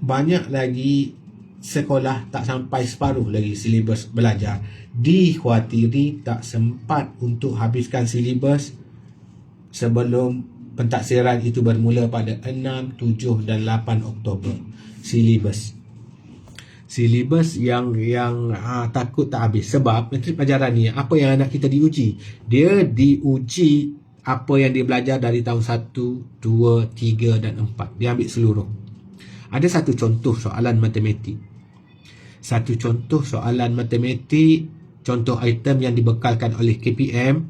banyak lagi sekolah tak sampai separuh lagi silibus belajar. Dikhawatiri tak sempat untuk habiskan silibus sebelum pentaksiran itu bermula pada 6, 7 dan 8 Oktober. Silibus yang takut tak habis. Sebab menteri pelajaran ni, apa yang anak kita diuji? Dia diuji apa yang dia belajar dari tahun 1, 2, 3 dan 4. Dia ambil seluruh. Ada satu contoh soalan matematik. Contoh item yang dibekalkan oleh KPM.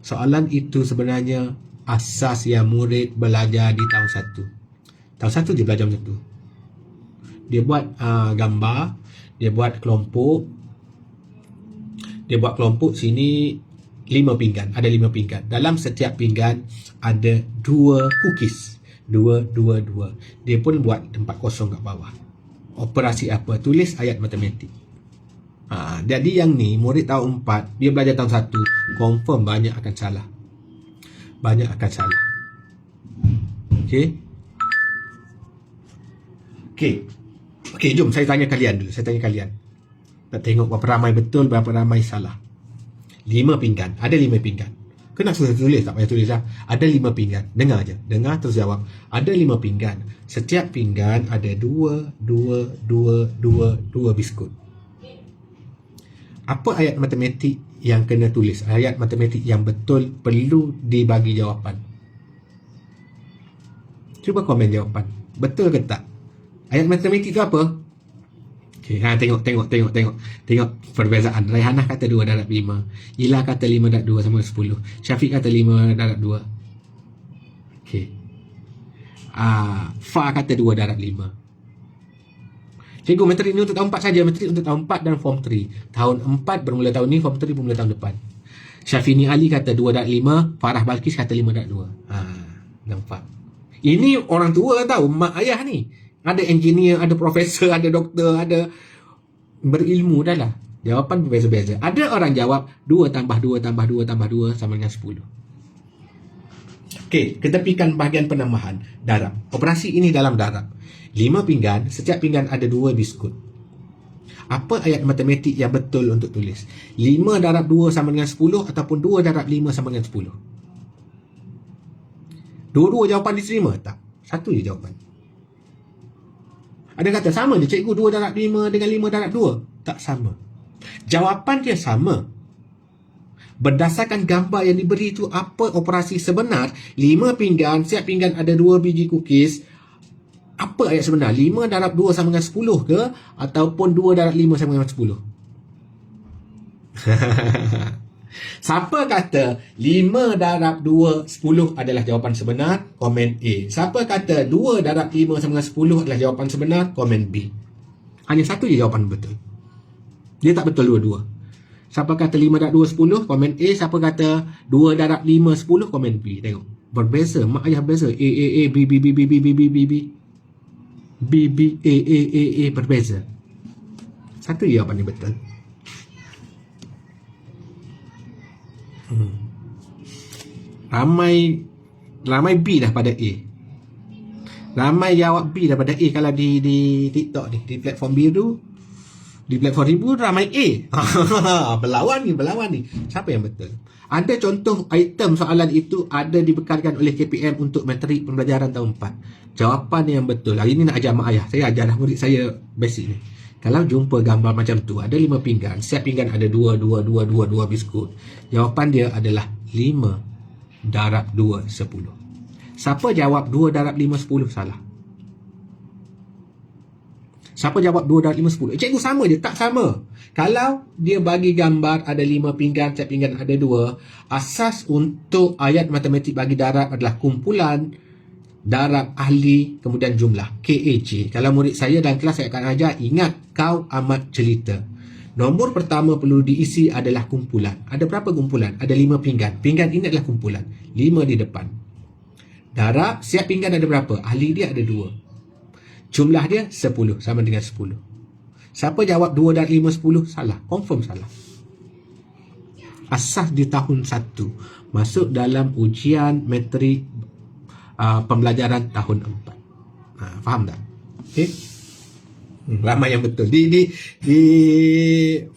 Soalan itu sebenarnya asas yang murid belajar di tahun 1. Tahun 1 dia belajar macam tu. Dia buat gambar, dia buat kelompok. Sini 5 pinggan, ada 5 pinggan. Dalam setiap pinggan ada 2 cookies. 2. Dia pun buat tempat kosong kat bawah. Operasi apa? Tulis ayat matematik. Jadi yang ni murid tahun 4, dia belajar tahun 1, confirm banyak akan salah. Okey, jom saya tanya kalian dulu. Nak tengok berapa ramai betul, berapa ramai salah. 5 pinggan. Ada 5 pinggan. Kena susah tulis, tak payah tulis lah. Ada 5 pinggan. Dengar je. Dengar terus jawab. Ada 5 pinggan. Setiap pinggan ada 2 biskut. Apa ayat matematik yang kena tulis? Ayat matematik yang betul perlu dibagi jawapan. Cuba komen jawapan. Betul ke tak? Ayat matematik tu apa? Okey, tengok perbezaan. Raihanah kata 2 darab 5. Ila kata 5 darab 2 sama 10. Syafiq kata 5 darab 2. Okey. Fa kata 2 darab 5. Cikgu, matrik ni untuk tahun 4 saja. Matrik untuk tahun 4 dan form 3. Tahun 4 bermula tahun ni, form 3 bermula tahun depan. Syafini Ali kata 2 darab 5. Farah Balkis kata 5 darab 2. Nampak? Ini orang tua tahu, mak ayah ni. Ada engineer, ada profesor, ada doktor, ada berilmu dah lah. Jawapan berbeza-beza. Ada orang jawab 2 tambah 2 tambah 2 tambah 2 sama dengan 10. Okey, ketepikan bahagian penambahan darab. Operasi ini dalam darab. 5 pinggan, setiap pinggan ada 2 biskut. Apa ayat matematik yang betul untuk tulis? 5 darab 2 sama dengan 10 ataupun 2 darab 5 sama dengan 10? Dua-dua jawapan diterima? Tak. Satu je jawapan. Ada kata sama je cikgu, 2 darab 5 dengan 5 darab 2. Tak sama. Jawapan dia sama. Berdasarkan gambar yang diberi itu, apa operasi sebenar? 5 pinggan, setiap pinggan ada 2 biji cookies. Apa ayat sebenar? 5 darab 2 sama dengan 10 ke? Ataupun 2 darab 5 sama dengan 10? Siapa kata 5 darab 2, 10 adalah jawapan sebenar? Komen A. Siapa kata 2 darab 5 sama dengan 10 adalah jawapan sebenar? Komen B. Hanya satu je jawapan betul. Dia tak betul dua-dua. Siapa kata 5 darab 2, 10? Komen A. Siapa kata 2 darab 5, 10? Komen B. Tengok. Berbeza. Mak ayah berbeza. A, B, B, B, B, B, B, B, B, B. B, B, A, berbeza. Satu jawapan yang betul. Ramai B dah pada A. Ramai jawab B daripada A. Kalau di TikTok ni, di platform biru, Di platform ribu ramai A. Berlawan ni. Siapa yang betul? Ada contoh item soalan itu ada dibekalkan oleh KPM untuk matrik pembelajaran tahun 4. Jawapan yang betul. Hari ni nak ajar mak ayah. Saya ajar murid saya basic ni. Kalau jumpa gambar macam tu, ada 5 pinggan. Setiap pinggan ada 2 biskut. Jawapan dia adalah 5 darab 2, 10. Siapa jawab 2 darab 5, 10 salah? Siapa jawab 2 darab 5, 10? Cikgu sama je, tak sama. Kalau dia bagi gambar ada 5 pinggan, setiap pinggan ada 2, asas untuk ayat matematik bagi darab adalah kumpulan darab ahli kemudian jumlah, KAJ. Kalau murid saya dalam kelas saya akan ajar, ingat kau amat jelita. Nombor pertama perlu diisi adalah kumpulan. Ada berapa kumpulan? Ada 5 pinggan. Pinggan ini adalah kumpulan. 5 di depan. Darab, setiap pinggan ada berapa? Ahli dia ada 2. Jumlah dia 10, sama dengan 10. Siapa jawab 2 dan 5, 10? Salah. Confirm salah. Asas di tahun 1. Masuk dalam ujian matrik pembelajaran tahun 4. Faham tak? Okay? Ramai yang betul. Di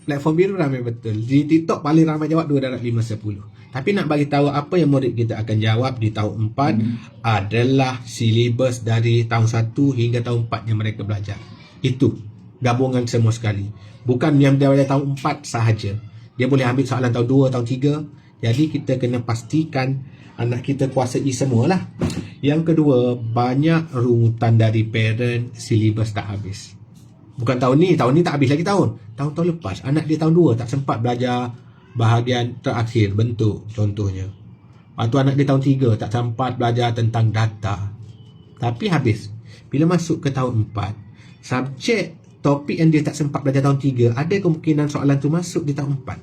platform biru ramai betul. Di TikTok paling ramai jawab 2 darab 5, 10. Tapi nak bagi tahu apa yang murid kita akan jawab di tahun 4 adalah silibus dari tahun 1 hingga tahun 4 yang mereka belajar. Itu gabungan semua sekali. Bukan yang dia belajar tahun 4 sahaja. Dia boleh ambil soalan tahun 2, tahun 3. Jadi kita kena pastikan anak kita kuasai semualah. Yang kedua, banyak rungutan dari parent silibus tak habis. Bukan tahun ni tak habis lagi tahun. Tahun-tahun lepas, anak dia tahun 2 tak sempat belajar bahagian terakhir bentuk contohnya. Waktu anak dia tahun 3 tak sempat belajar tentang data. Tapi habis. Bila masuk ke tahun 4, subjek topik yang dia tak sempat belajar tahun 3, ada kemungkinan soalan tu masuk di tahun 4.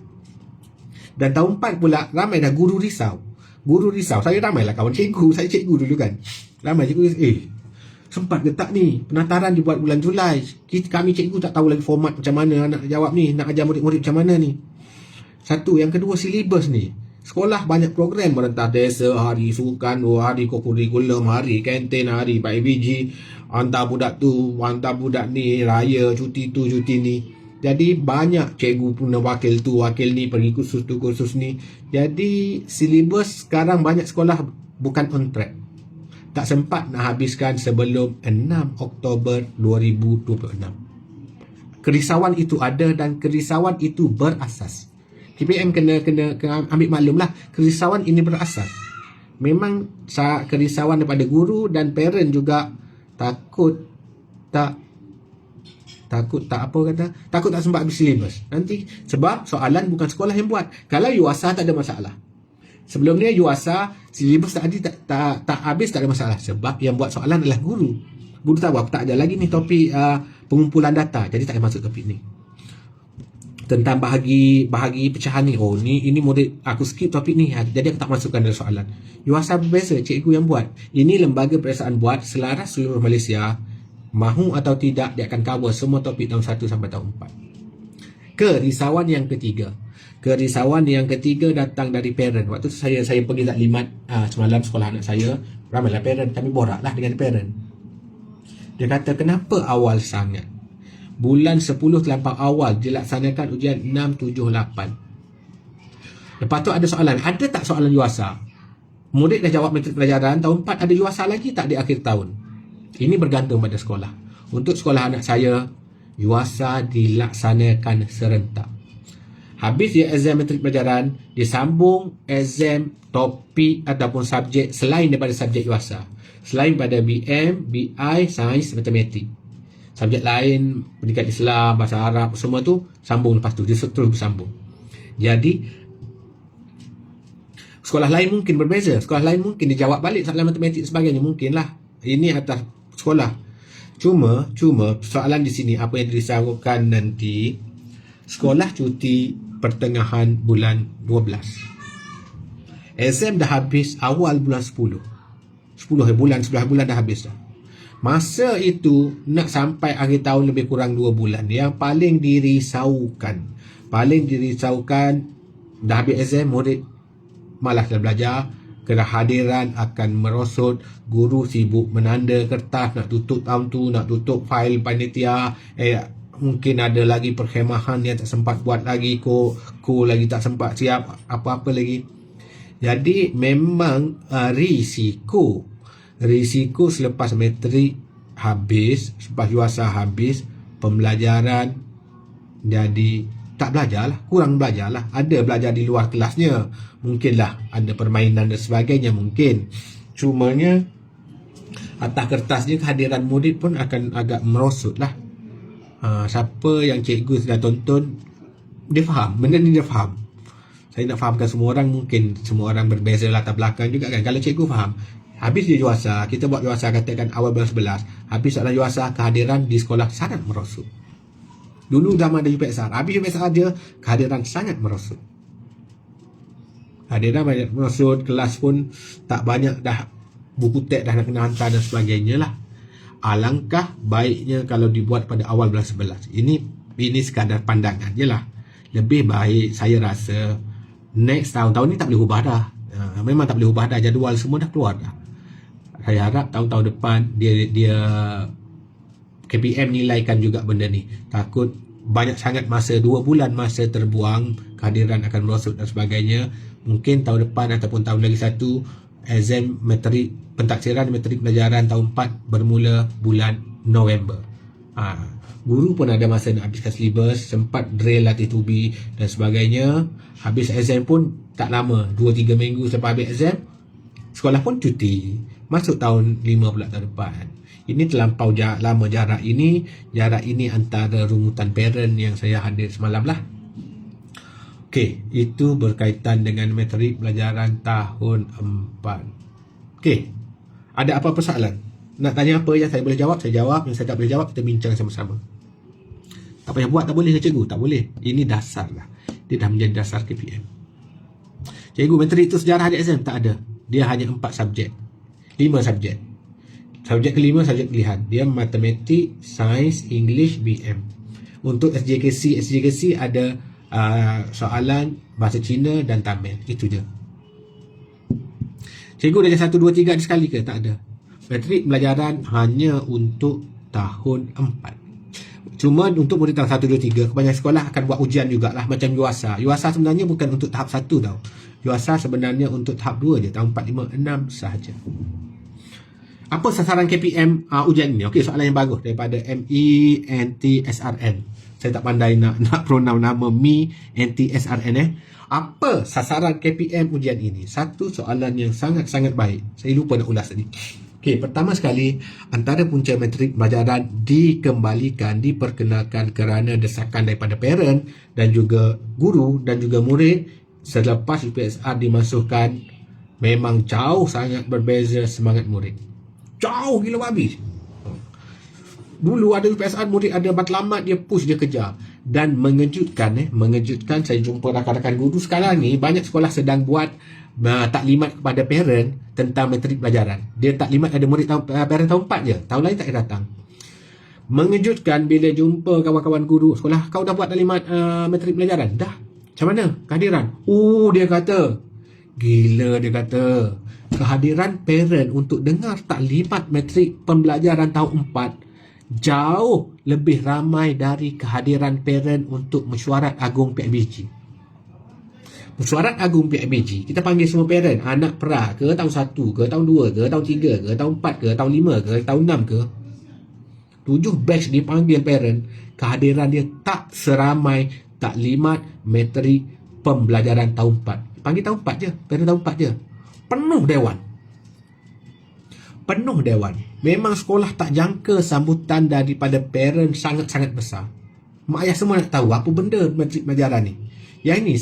Dan tahun 4 pula ramai dah guru risau. Saya ramailah kawan cikgu. Saya cikgu dulu kan. Ramai cikgu sempat ke tak ni? Penataran dibuat bulan Julai. Kami cikgu tak tahu lagi format macam mana nak jawab ni, nak ajar murid-murid macam mana ni. Satu. Yang kedua, silibus ni. Sekolah banyak program merentah desa, hari sukan, hari kurikulum, hari kantin, hari PIBG, hantar budak tu, hantar budak ni, raya, cuti tu, cuti ni. Jadi banyak cikgu punya wakil tu, wakil ni, pergi kursus tu, kursus ni. Jadi silibus sekarang banyak sekolah bukan on track. Tak sempat nak habiskan sebelum 6 Oktober 2026. Kerisauan itu ada dan kerisauan itu berasas. KPM kena ambil maklum lah. Kerisauan ini berasas. Memang kerisauan daripada guru dan parent juga takut tak sempat habis silibus. Nanti sebab soalan bukan sekolah yang buat. Kalau UASA tak ada masalah. Sebelum ni UASA silibus tak habis tak ada masalah. Sebab yang buat soalan adalah guru. Guru tahu aku tak ada lagi ni topik pengumpulan data. Jadi tak ada masuk topik ni. Tentang bahagi pecahan ni. Oh ni ini murid aku skip topik ni. Jadi aku tak masukkan dalam soalan. UASA biasa cikgu yang buat. Ini lembaga peperiksaan buat selaras seluruh Malaysia. Mahu atau tidak dia akan cover semua topik tahun 1 sampai tahun 4. Kerisauan yang ketiga. Kerisauan yang ketiga datang dari parent. Waktu saya pergi taklimat semalam sekolah anak saya, ramailah parent. Kami boraklah dengan parent. Dia kata kenapa awal sangat? Bulan 10 terlampau awal dilaksanakan ujian 6, 7, 8. Lepas tu ada soalan. Ada tak soalan UASA? Murid dah jawab matrik pelajaran. Tahun 4 ada UASA lagi tak di akhir tahun? Ini bergantung pada sekolah. Untuk sekolah anak saya, UASA dilaksanakan serentak. Habis dia exam matrik pelajaran, disambung exam topik ataupun subjek selain daripada subjek UASA. Selain pada BM, BI, sains, matematik. Subjek lain, pendidikan Islam, bahasa Arab, semua tu sambung lepas tu. Dia terus bersambung. Jadi, sekolah lain mungkin berbeza. Sekolah lain mungkin dia jawab balik soalan matematik sebagainya. Mungkinlah. Ini atas sekolah. Cuma soalan di sini apa yang dirisaukan nanti, sekolah cuti pertengahan bulan 12. Exam dah habis awal bulan 10. 11 bulan dah habis dah. Masa itu nak sampai akhir tahun lebih kurang 2 bulan. Yang paling dirisaukan dah habis exam, murid malas dah belajar. Kehadiran akan merosot. Guru sibuk menanda kertas, nak tutup tahun tu, nak tutup fail panitia, mungkin ada lagi perkhemahan yang tak sempat buat lagi, ko lagi tak sempat siap apa-apa lagi. Jadi memang risiko selepas matrik habis, selepas UASA habis, pembelajaran jadi tak belajar lah, kurang belajar lah. Ada belajar di luar kelasnya, mungkinlah ada permainan dan sebagainya mungkin. Cumanya atas kertasnya kehadiran murid pun akan agak merosot lah. Siapa yang cikgu sudah tonton, dia faham, benda ni dia faham. Saya nak fahamkan semua orang, mungkin semua orang berbeza latar belakang juga kan. Kalau cikgu faham, habis dia UASA, kita buat UASA katakan awal bulan 11, habis soalan UASA, kehadiran di sekolah sangat merosot. Dulu zaman ada UPSR, habis UPSR je, kehadiran sangat merosot. Kehadiran banyak merosot, kelas pun tak banyak dah, buku teks dah nak kena hantar dan sebagainya lah. Alangkah baiknya kalau dibuat pada awal bulan 11. Ini sekadar pandangan je lah. Lebih baik saya rasa next tahun ni tak boleh ubah dah. Memang tak boleh ubah dah, jadual semua dah keluar dah. Saya harap tahun-tahun depan dia KPM nilaikan juga benda ni. Takut banyak sangat masa, 2 bulan masa terbuang, kehadiran akan merosot dan sebagainya. Mungkin tahun depan ataupun tahun lagi satu, exam matrik, pentaksiran matrik pelajaran tahun 4 bermula bulan November. Guru pun ada masa nak habiskan syllabus, sempat drill latih tubi dan sebagainya. Habis exam pun tak lama, 2-3 minggu selepas habis exam, sekolah pun cuti. Masuk tahun 5 pula tahun depan. Ini terlampau lama jarak ini. Jarak ini antara rungutan parent yang saya hadir semalam lah. Okey, itu berkaitan dengan matrik pelajaran tahun 4. Okey, ada apa-apa soalan? Nak tanya apa yang saya boleh jawab, saya jawab. Yang saya tak boleh jawab, kita bincang sama-sama. Tak payah buat, tak boleh ke cikgu? Tak boleh. Ini dasar lah. Dia dah menjadi dasar KPM. Cikgu, matrik itu sejarah ada exam? Tak ada. Dia hanya 4 subjek. 5 subjek. Subjek kelima, subjek pilihan. Dia matematik, sains, English, BM. Untuk SJKC ada soalan bahasa Cina dan Tamil. Itu je. Cikgu darjah 1, 2, 3 ada sekali ke? Tak ada. Matrik pelajaran hanya untuk tahun 4. Cuma untuk murid tahun 1, 2, 3, kebanyakan sekolah akan buat ujian jugalah macam UASA. UASA sebenarnya bukan untuk tahap 1 tau. UASA sebenarnya untuk tahap 2 je, tahun 4, 5, 6 sahaja. Apa sasaran KPM ujian ini? Okey, soalan yang bagus daripada MENTSRN. Saya tak pandai nak pronoun nama MENTSRN. Apa sasaran KPM ujian ini? Satu soalan yang sangat-sangat baik. Saya lupa nak ulas tadi. Okey, pertama sekali, antara punca matrik pelajaran dikembalikan, diperkenalkan kerana desakan daripada parent dan juga guru dan juga murid selepas UPSR dimasukkan. Memang jauh sangat berbeza semangat murid. Jauh gila babi. Dulu ada UPSR, murid ada matlamat, dia push, dia kejar. Dan mengejutkan saya jumpa rakan-rakan guru sekarang ni, banyak sekolah sedang buat taklimat kepada parent tentang matrik pelajaran. Dia taklimat ada murid parent tahun 4 je, tahun lain tak payah datang. Mengejutkan bila jumpa kawan-kawan guru, sekolah kau dah buat taklimat matrik pelajaran? Dah. Macam mana kehadiran? Dia kata, gila dia kata, kehadiran parent untuk dengar taklimat matrik pembelajaran tahun 4 jauh lebih ramai dari kehadiran parent untuk mesyuarat agung PIBG. Mesyuarat agung PIBG, kita panggil semua parent, anak pra ke, tahun 1 ke, tahun 2 ke, tahun 3 ke, tahun 4 ke, tahun 5 ke, tahun 6 ke, 7 batch dipanggil parent. Kehadiran dia tak seramai taklimat matrik pembelajaran tahun 4. Panggil tahun 4 je, parent tahun 4 je. Penuh dewan. Memang sekolah tak jangka sambutan daripada parent sangat-sangat besar. Mak ayah semua nak tahu apa benda matrik pelajaran ni. Yang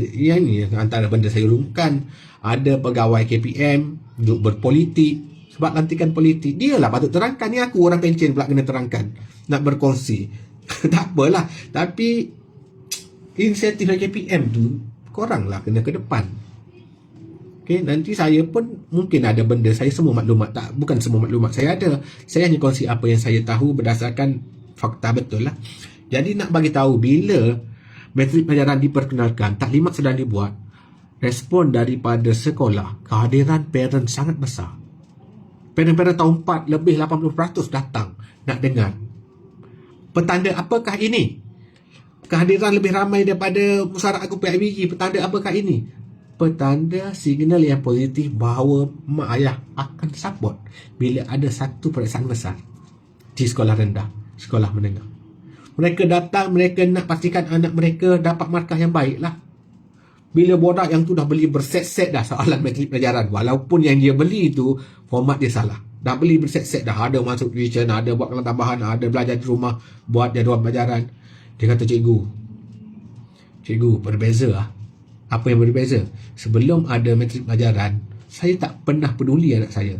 ini antara benda saya urungkan. Ada pegawai KPM duduk berpolitik sebab lantikan politik. Dia lah patut terangkan. Ni aku orang pencen pula kena terangkan, nak berkongsi. Tak apalah, tapi inisiatif dari KPM tu korang lah kena ke depan. Okay, nanti saya pun mungkin ada benda, saya semua maklumat tak, bukan semua maklumat saya ada. Saya hanya kongsi apa yang saya tahu berdasarkan fakta betul lah. Jadi nak bagi tahu bila matrik pelajaran diperkenalkan, taklimat sedang dibuat, respon daripada sekolah, kehadiran parent sangat besar. Parent-parent tahun 4 lebih 80% datang nak dengar. Petanda apakah ini? Kehadiran lebih ramai daripada Musyawarah Agung PIBG, petanda apakah ini? Petanda signal yang positif bahawa mak ayah akan support bila ada satu peraksaan besar di sekolah rendah, sekolah menengah. Mereka datang, mereka nak pastikan anak mereka dapat markah yang baik lah. Bila borak yang tu dah beli berset-set dah soalan matrik pelajaran, walaupun yang dia beli tu format dia salah. Dah beli berset-set dah, ada masuk revision, ada buat kelas tambahan, ada belajar di rumah, buat jadual pelajaran. Dia kata, cikgu berbeza lah. Apa yang berbeza? Sebelum ada matrik pelajaran, saya tak pernah peduli anak saya.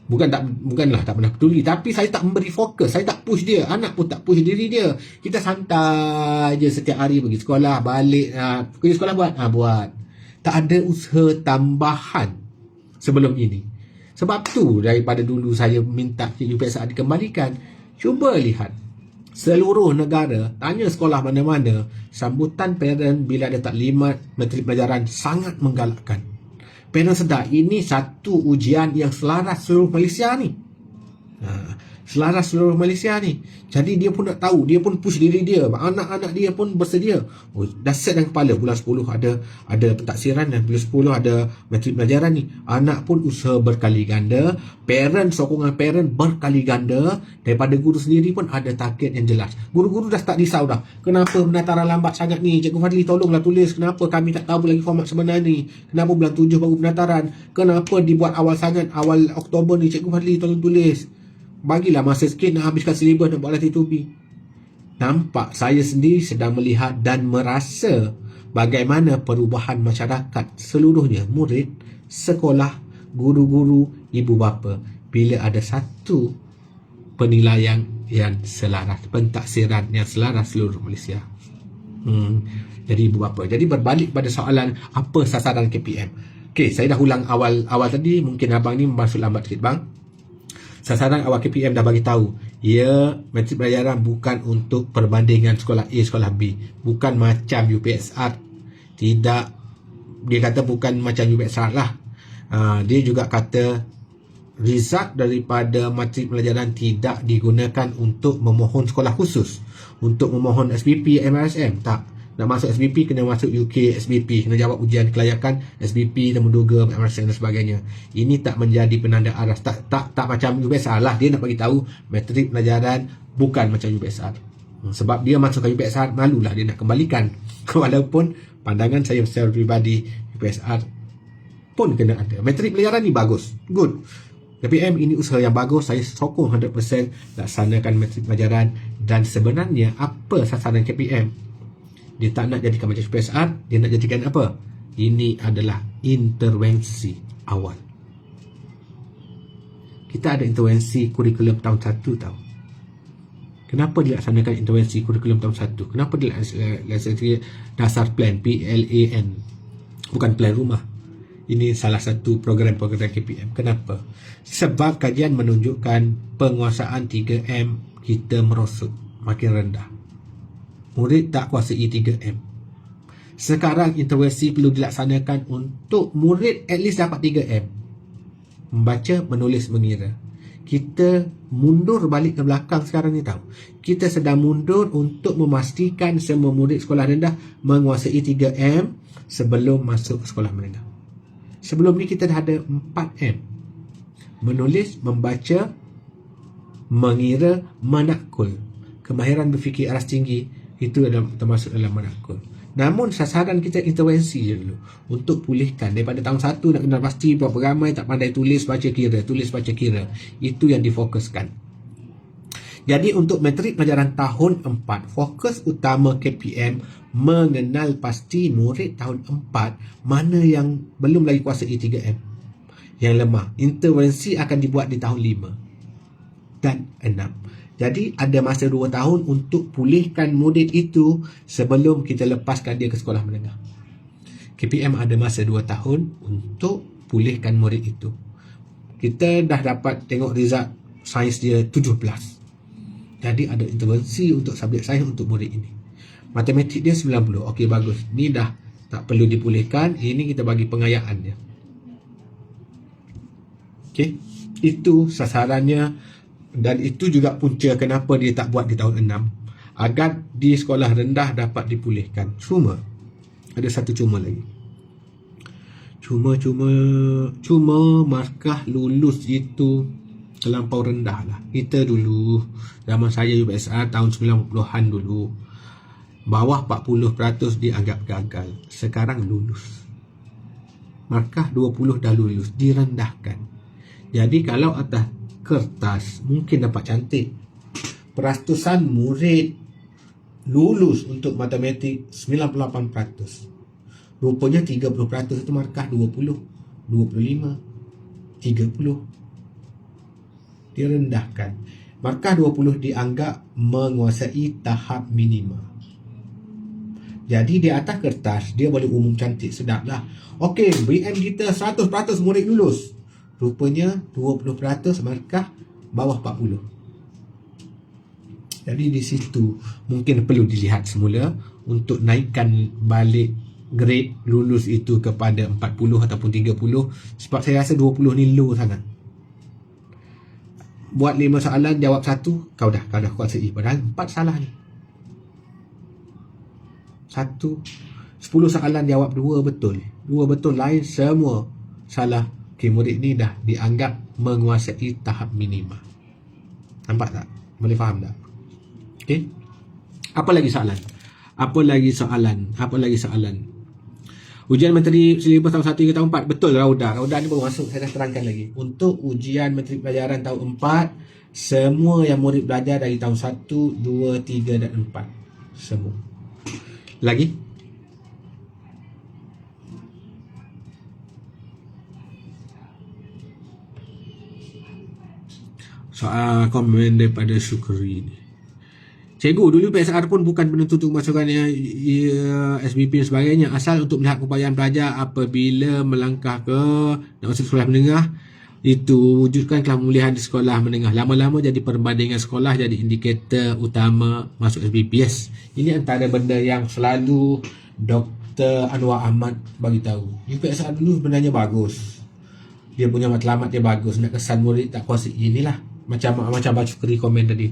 Bukanlah tak pernah peduli, tapi saya tak memberi fokus, saya tak push dia, anak pun tak push diri dia. Kita santai je setiap hari pergi sekolah, balik, pergi sekolah buat. Tak ada usaha tambahan sebelum ini. Sebab tu daripada dulu saya minta UPSR dikembalikan. Cuba lihat seluruh negara, tanya sekolah mana-mana, sambutan parent bila ada taklimat matrik pelajaran sangat menggalakkan. Parent sedar ini satu ujian yang selaras seluruh Malaysia ni. Selaras seluruh Malaysia ni. Jadi dia pun nak tahu, dia pun push diri dia, anak-anak dia pun bersedia. Dah set dalam kepala bulan 10 ada pentaksiran dan bulan 10 ada matrik pelajaran ni. Anak pun usaha berkali ganda, sokongan parent berkali ganda, daripada guru sendiri pun ada target yang jelas. Guru-guru dah tak risau dah. Kenapa pendaftaran lambat sangat ni? Cikgu Fadli tolonglah tulis kenapa kami tak tahu lagi format sebenar ni. Kenapa bulan 7 baru pendaftaran? Kenapa dibuat awal sangat, awal Oktober ni? Cikgu Fadli tolong tulis. Bagilah masa sikit nak habiskan silibus, nak buat latih tubi. Nampak saya sendiri sedang melihat dan merasa bagaimana perubahan masyarakat seluruhnya, murid, sekolah, guru-guru, ibu bapa, bila ada satu penilaian yang selaras, pentaksiran yang selaras seluruh Malaysia. Jadi ibu bapa. Jadi berbalik pada soalan apa sasaran KPM. Okey, saya dah ulang awal tadi, mungkin abang ni masuk lambat sikit bang. Sasaran awal KPM dah bagi tahu, ya, matrik pelajaran bukan untuk perbandingan sekolah A, sekolah B. Bukan macam UPSR. Tidak, dia kata bukan macam UPSR lah. Dia juga kata result daripada matrik pelajaran tidak digunakan untuk memohon sekolah khusus, untuk memohon SBP, MRSM. Tak. Nak masuk SBP kena masuk UK SBP, kena jawab ujian kelayakan SBP, nombor 2, MRSM dan sebagainya. Ini tak menjadi penanda aras, tak macam UPSR lah. Dia nak bagi tahu matrik pelajaran bukan macam UPSR. Sebab dia masuk ke UPSR, malulah dia nak kembalikan. Walaupun pandangan saya secara pribadi, UPSR pun kena ada. Matrik pelajaran ni bagus, good. KPM ini usaha yang bagus, saya sokong 100% laksanakan matrik pelajaran. Dan sebenarnya apa sasaran KPM? Dia tak nak jadikan macam UPSR, dia nak jadikan apa? Ini adalah intervensi awal. Kita ada intervensi kurikulum tahun 1 tau. Kenapa dilaksanakan intervensi kurikulum tahun 1? Kenapa dilaksanakan dasar plan, PLAN? Bukan plan rumah. Ini salah satu program-program KPM. Kenapa? Sebab kajian menunjukkan penguasaan 3M kita merosot, makin rendah. Murid tak kuasai 3M. Sekarang intervensi perlu dilaksanakan untuk murid at least dapat 3M. Membaca, menulis, mengira. Kita mundur balik ke belakang sekarang ni tahu. Kita sedang mundur untuk memastikan semua murid sekolah rendah menguasai 3M sebelum masuk ke sekolah menengah. Sebelum ni kita dah ada 4M. Menulis, membaca, mengira, menakul. Kemahiran berfikir aras tinggi itu adalah termasuk dalam menakul. Namun sasaran kita intervensi je dulu untuk pulihkan. Daripada tahun 1 nak kenal pasti berapa ramai tak pandai tulis baca kira, itu yang difokuskan. Jadi untuk matrik pelajaran tahun 4, fokus utama KPM mengenal pasti murid tahun 4 mana yang belum lagi kuasai 3M, yang lemah. Intervensi akan dibuat di tahun 5 dan 6. Jadi ada masa 2 tahun untuk pulihkan murid itu sebelum kita lepaskan dia ke sekolah menengah. KPM ada masa 2 tahun untuk pulihkan murid itu. Kita dah dapat tengok result sains dia 17. Jadi ada intervensi untuk subjek sains untuk murid ini. Matematik dia 90. Okey, bagus. Ni dah tak perlu dipulihkan. Ini kita bagi pengayaan dia. Okey. Itu sasarannya Dan itu juga punca kenapa dia tak buat di tahun 6, agar di sekolah rendah dapat dipulihkan. Cuma ada satu cuma lagi. Cuma markah lulus itu terlampau rendah lah. Kita dulu, zaman saya UPSR tahun 90-an dulu, bawah 40% dianggap gagal. Sekarang lulus. Markah 20 dah lulus, direndahkan. Jadi kalau atas kertas mungkin dapat cantik, perastusan murid lulus untuk matematik 98%. Rupanya 30% itu markah 20, 25, 30. Direndahkan. Markah 20 dianggap menguasai tahap minima. Jadi di atas kertas dia boleh umum cantik, sedap lah. Okey, BM kita 100% murid lulus. Rupanya 20% markah bawah 40. Jadi di situ mungkin perlu dilihat semula untuk naikkan balik grade lulus itu kepada 40 ataupun 30, sebab saya rasa 20 ni low sangat. Buat 5 soalan jawab 1, kau dah kuasai. Padahal 4 salah ni. 10 soalan jawab 2 betul. 2 betul, lain semua salah. Okay, murid ni dah dianggap menguasai tahap minima. Nampak tak? Boleh faham tak? Okay. Apa lagi soalan? Ujian menteri silibus tahun 1 hingga tahun 4. Betul, Rauda ni baru masuk, saya dah terangkan lagi. Untuk ujian menteri pelajaran tahun 4, semua yang murid belajar dari tahun 1, 2, 3 dan 4. Semua. Lagi? Soal komen daripada Syukri ni. Cikgu, dulu PSR pun bukan penentu untuk masukkan SBP dan sebagainya, asal untuk melihat keupayaan pelajar apabila melangkah ke nak masuk sekolah menengah. Itu wujudkan kemuliaan di sekolah menengah. Lama-lama jadi perbandingan sekolah, jadi indikator utama masuk SBP. Yes, ini antara benda yang selalu Dr. Anwar Ahmad bagi tahu. UPSR dulu sebenarnya bagus. Dia punya matlamat dia bagus. Nak kesan murid tak kuasa, inilah macam baca Syukri komen tadi.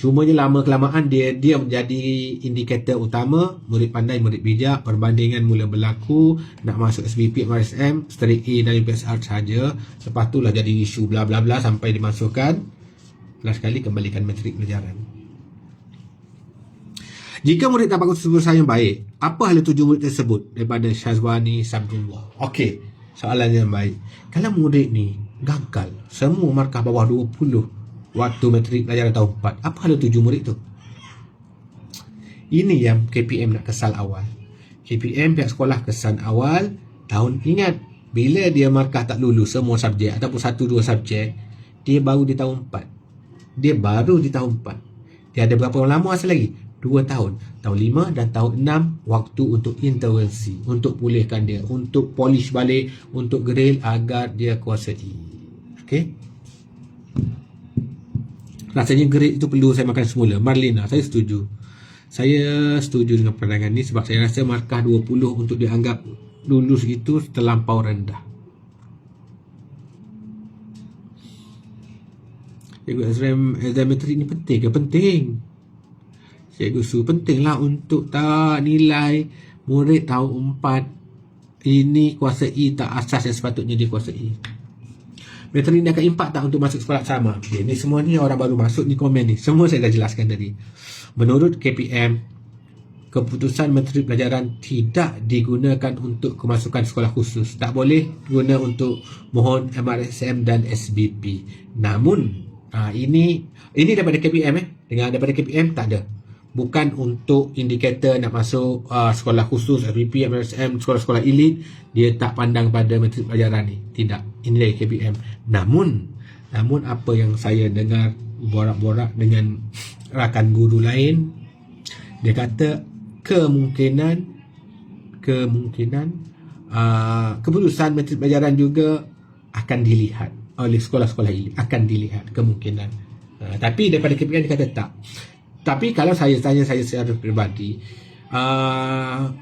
Cumanya lama-kelamaan dia menjadi indikator utama. Murid pandai, murid bijak, perbandingan mula berlaku. Nak masuk SBP, MRSM, straight A dari PSR sahaja. Lepas tu lah jadi isu bla bla bla sampai dimasukkan. Last kali kembalikan metrik pelajaran. Jika murid dapat keputusan yang baik, apa hal 7 murid tersebut? Daripada Syazwani Sabdullah. Okey, soalan yang baik. Kalau murid ni gagal, semua markah bawah 20 waktu metrik pelajaran tahun 4, apa hal 7 murid tu? Ini yang KPM nak kesal awal. KPM pihak sekolah kesan awal tahun. Ingat, bila dia markah tak lulus semua subjek ataupun 1-2 subjek, dia baru di tahun 4. Dia ada berapa lama asal lagi? 2 tahun. Tahun 5 dan tahun 6 waktu untuk intervensi, untuk pulihkan dia, untuk polish balik, untuk grill agar dia kuasai. Okey? Rasanya grade itu perlu saya makan semula. Marlina, saya setuju. Saya setuju dengan pandangan ni sebab saya rasa markah 20 untuk dianggap lulus itu terlampau rendah. Cikgu exam metrik ni penting ke? Penting. Cikgu Su, pentinglah untuk tak nilai murid tahun 4 ini kuasai tak asas yang sepatutnya dia kuasai. Metrik ni akan impak tak untuk masuk sekolah sama? Okay, ni semua ni orang baru masuk ni komen ni. Semua saya dah jelaskan tadi. Menurut KPM, keputusan menteri pelajaran tidak digunakan untuk kemasukan sekolah khusus. Tak boleh guna untuk mohon MRSM dan SBP. Namun, ini daripada KPM daripada KPM tak ada. Bukan untuk indikator nak masuk sekolah khusus, SBP, MRSM, sekolah-sekolah elit. Dia tak pandang pada metrik pelajaran ni. Tidak. Ini dari KPM. Namun apa yang saya dengar borak-borak dengan rakan guru lain, dia kata kemungkinan keputusan metrik pelajaran juga akan dilihat oleh sekolah-sekolah elit. Akan dilihat kemungkinan. Tapi daripada KPM dia kata tak. Tapi kalau saya tanya saya secara peribadi,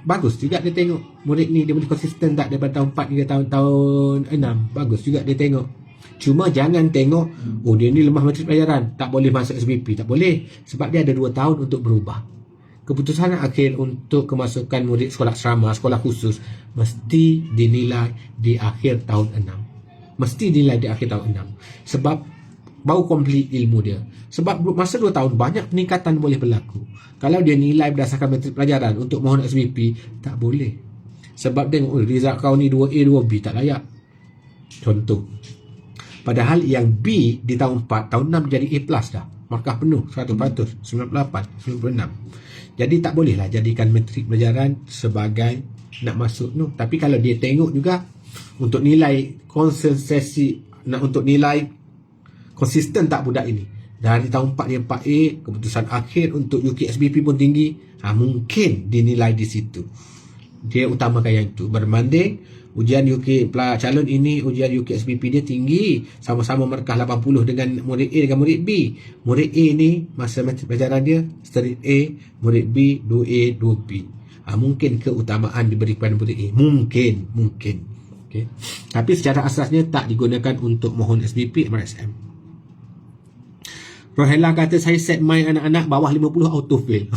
bagus juga dia tengok murid ni dia boleh konsisten tak daripada tahun 4 hingga tahun 6. Bagus juga dia tengok. Cuma jangan tengok, oh dia ni lemah matrik pelajaran, tak boleh masuk SPP. Tak boleh. Sebab dia ada 2 tahun untuk berubah. Keputusan akhir untuk kemasukan murid sekolah asrama, sekolah khusus mesti dinilai di akhir tahun 6. Mesti dinilai di akhir tahun 6. Sebab baru komplit ilmu dia. Sebab masa 2 tahun banyak peningkatan boleh berlaku. Kalau dia nilai berdasarkan matrik pelajaran untuk mohon SPP, tak boleh. Sebab tengok, result kau ni 2A, 2B, tak layak. Contoh. Padahal yang B di tahun 4, tahun 6 jadi A+ dah. Markah penuh 100%, 98, 96. Jadi tak bolehlah jadikan matrik pelajaran sebagai nak masuk tu. Tapi kalau dia tengok juga untuk nilai konsentrasi, untuk nilai konsisten tak budak ini. Dari tahun 4 dia 4A, keputusan akhir untuk UKSBP pun tinggi. Mungkin dinilai di situ. Dia utamakan yang itu. Berbanding ujian UK calon ini, ujian UKSBP dia tinggi, sama-sama markah 80 dengan murid A dengan murid B. Murid A ni masa matrik pelajaran dia straight A, murid B 2A 2B. Mungkin keutamaan diberi kepada murid A, mungkin. Okay. Tapi secara asasnya tak digunakan untuk mohon SBP MRSM. Rohela kata saya set my anak-anak bawah 50 auto fail.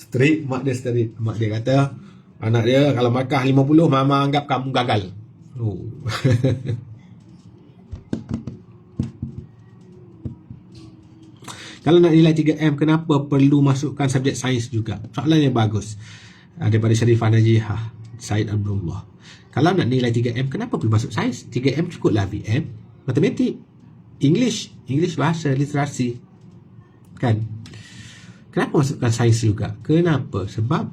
Straight mak dia, straight mak dia kata anak dia kalau markah 50, mama anggap kamu gagal. Kalau nak nilai 3M, kenapa perlu masukkan subjek sains juga? Soalan yang bagus. Daripada Sharifah Najihah, Syed Abdullah. Kalau nak nilai 3M, kenapa perlu masuk sains? 3M cukuplah BM, matematik, English bahasa, literasi. Kan? Kenapa masukkan sains juga? Kenapa? Sebab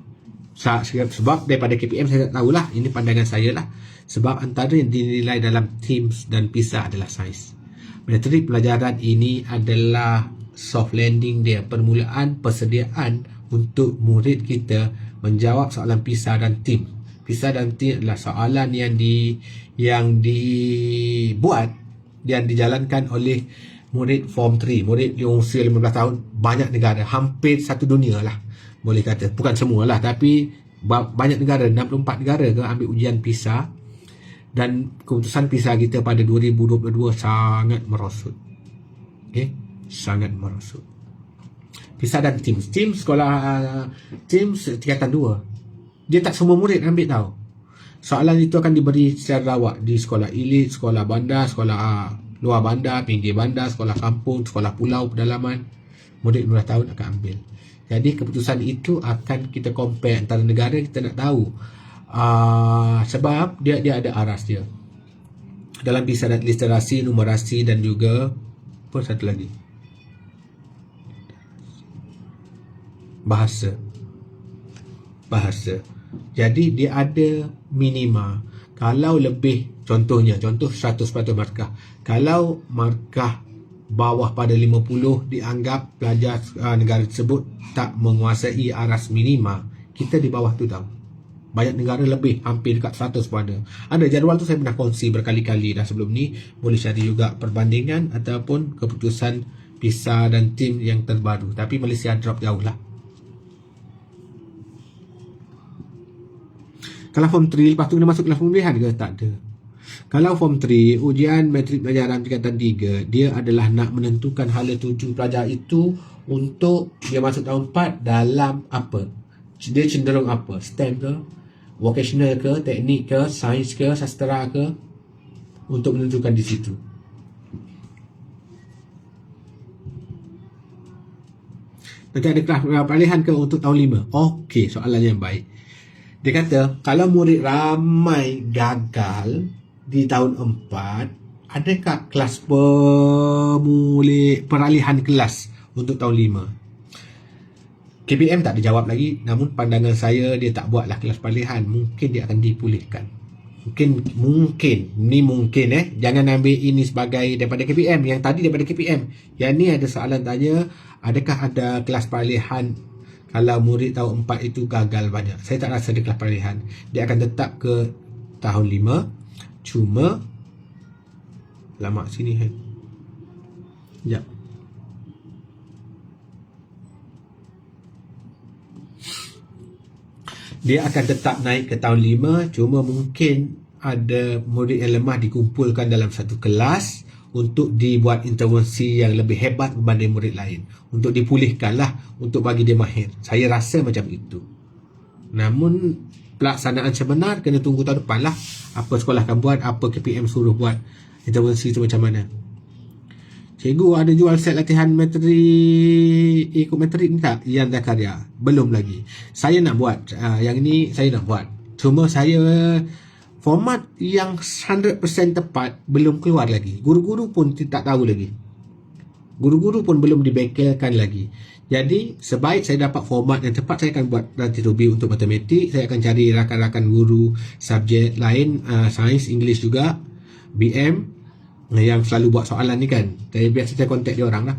daripada KPM saya tak tahulah, ini pandangan saya lah. Sebab antara yang dinilai dalam TIMSS dan PISA adalah sains. Matrik pelajaran ini adalah soft landing dia, permulaan persediaan untuk murid kita menjawab soalan PISA dan TIMSS. PISA dan TIMSS adalah soalan yang dibuat dan dijalankan oleh murid form 3, murid di usia 15 tahun, banyak negara, hampir satu dunia lah boleh kata, bukan semua lah, tapi banyak negara, 64 negara ke ambil ujian PISA. Dan keputusan PISA kita pada 2022 sangat merosot. Okay? Sangat merosot. PISA dan TIMSS. TIMSS tingkatan 2. Dia tak semua murid ambil tahu. Soalan itu akan diberi secara rawat di sekolah elit, sekolah bandar, sekolah luar bandar, pinggir bandar, sekolah kampung, sekolah pulau, pedalaman. Murid 15 tahun akan ambil. Jadi keputusan itu akan kita compare antara negara, kita nak tahu. Sebab dia ada aras dia. Dalam PISA dan literasi, numerasi dan juga apa satu lagi? Bahasa. Jadi dia ada minima. Kalau lebih, contoh 100% markah. Kalau markah bawah pada 50, dianggap pelajar negara tersebut tak menguasai aras minima. Kita di bawah tu tahu. Banyak negara lebih, hampir dekat 100 pun ada. Ada jadual tu saya pernah kongsi berkali-kali dah sebelum ni. Boleh cari juga perbandingan ataupun keputusan PISA dan TIMSS yang terbaru. Tapi Malaysia drop jauh lah. Kalau form 3 lepas tu kena masuk kelas pemilihan ke? Tak ada. Kalau form 3, ujian matrik pelajaran tingkatan 3, dia adalah nak menentukan hala tuju pelajar itu untuk dia masuk tahun 4 dalam apa? Dia cenderung apa? STEM ke? Vocational ke? Teknik ke? Sains ke? Sastera ke? Untuk menentukan di situ. Nanti ada kelas pilihan ke untuk tahun 5? Okey, soalan yang baik. Dia kata, kalau murid ramai gagal di tahun 4, adakah kelas peralihan kelas untuk tahun 5? KPM tak dijawab lagi, namun pandangan saya dia tak buatlah kelas peralihan. Mungkin dia akan dipulihkan. Mungkin jangan ambil ini sebagai daripada KPM. Yang tadi daripada KPM, yang ni ada soalan tanya, adakah ada kelas peralihan kalau murid tahun 4 itu gagal banyak? Saya tak rasa ada kelas peralihan. Dia akan tetap ke tahun 5. Cuma lama sini kan. Sekejap. Dia akan tetap naik ke tahun 5. Cuma mungkin ada murid yang lemah dikumpulkan dalam satu kelas untuk dibuat intervensi yang lebih hebat berbanding murid lain, untuk dipulihkanlah, untuk bagi dia mahir. Saya rasa macam itu. Namun pelaksanaan sebenar kena tunggu tahun depan lah. Apa sekolah akan buat, apa KPM suruh buat intervensi tu macam mana. Cikgu ada jual set latihan matrik, ikut matrik ni tak? Ian Zakaria, belum lagi. Saya nak buat, yang ni saya nak buat. Cuma saya format yang 100% tepat belum keluar lagi. Guru-guru pun tak tahu lagi. Guru-guru pun belum dibengkelkan lagi. Jadi sebaik saya dapat format yang tepat, saya akan buat nanti Ruby untuk matematik. Saya akan cari rakan-rakan guru subjek lain, sains, English juga, BM yang selalu buat soalan ni kan. Saya biasa saya kontak dia orang lah.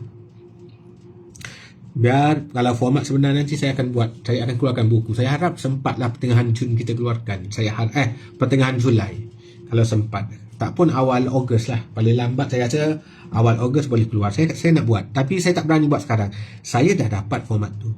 Biar kalau format sebenar nanti saya akan buat, saya akan keluarkan buku. Saya harap sempatlah pertengahan Jun kita keluarkan. Saya harap pertengahan Julai kalau sempat. Tak pun awal Ogos lah. Paling lambat saya rasa awal Ogos boleh keluar. Saya nak buat, tapi saya tak berani buat sekarang. Saya dah dapat format tu.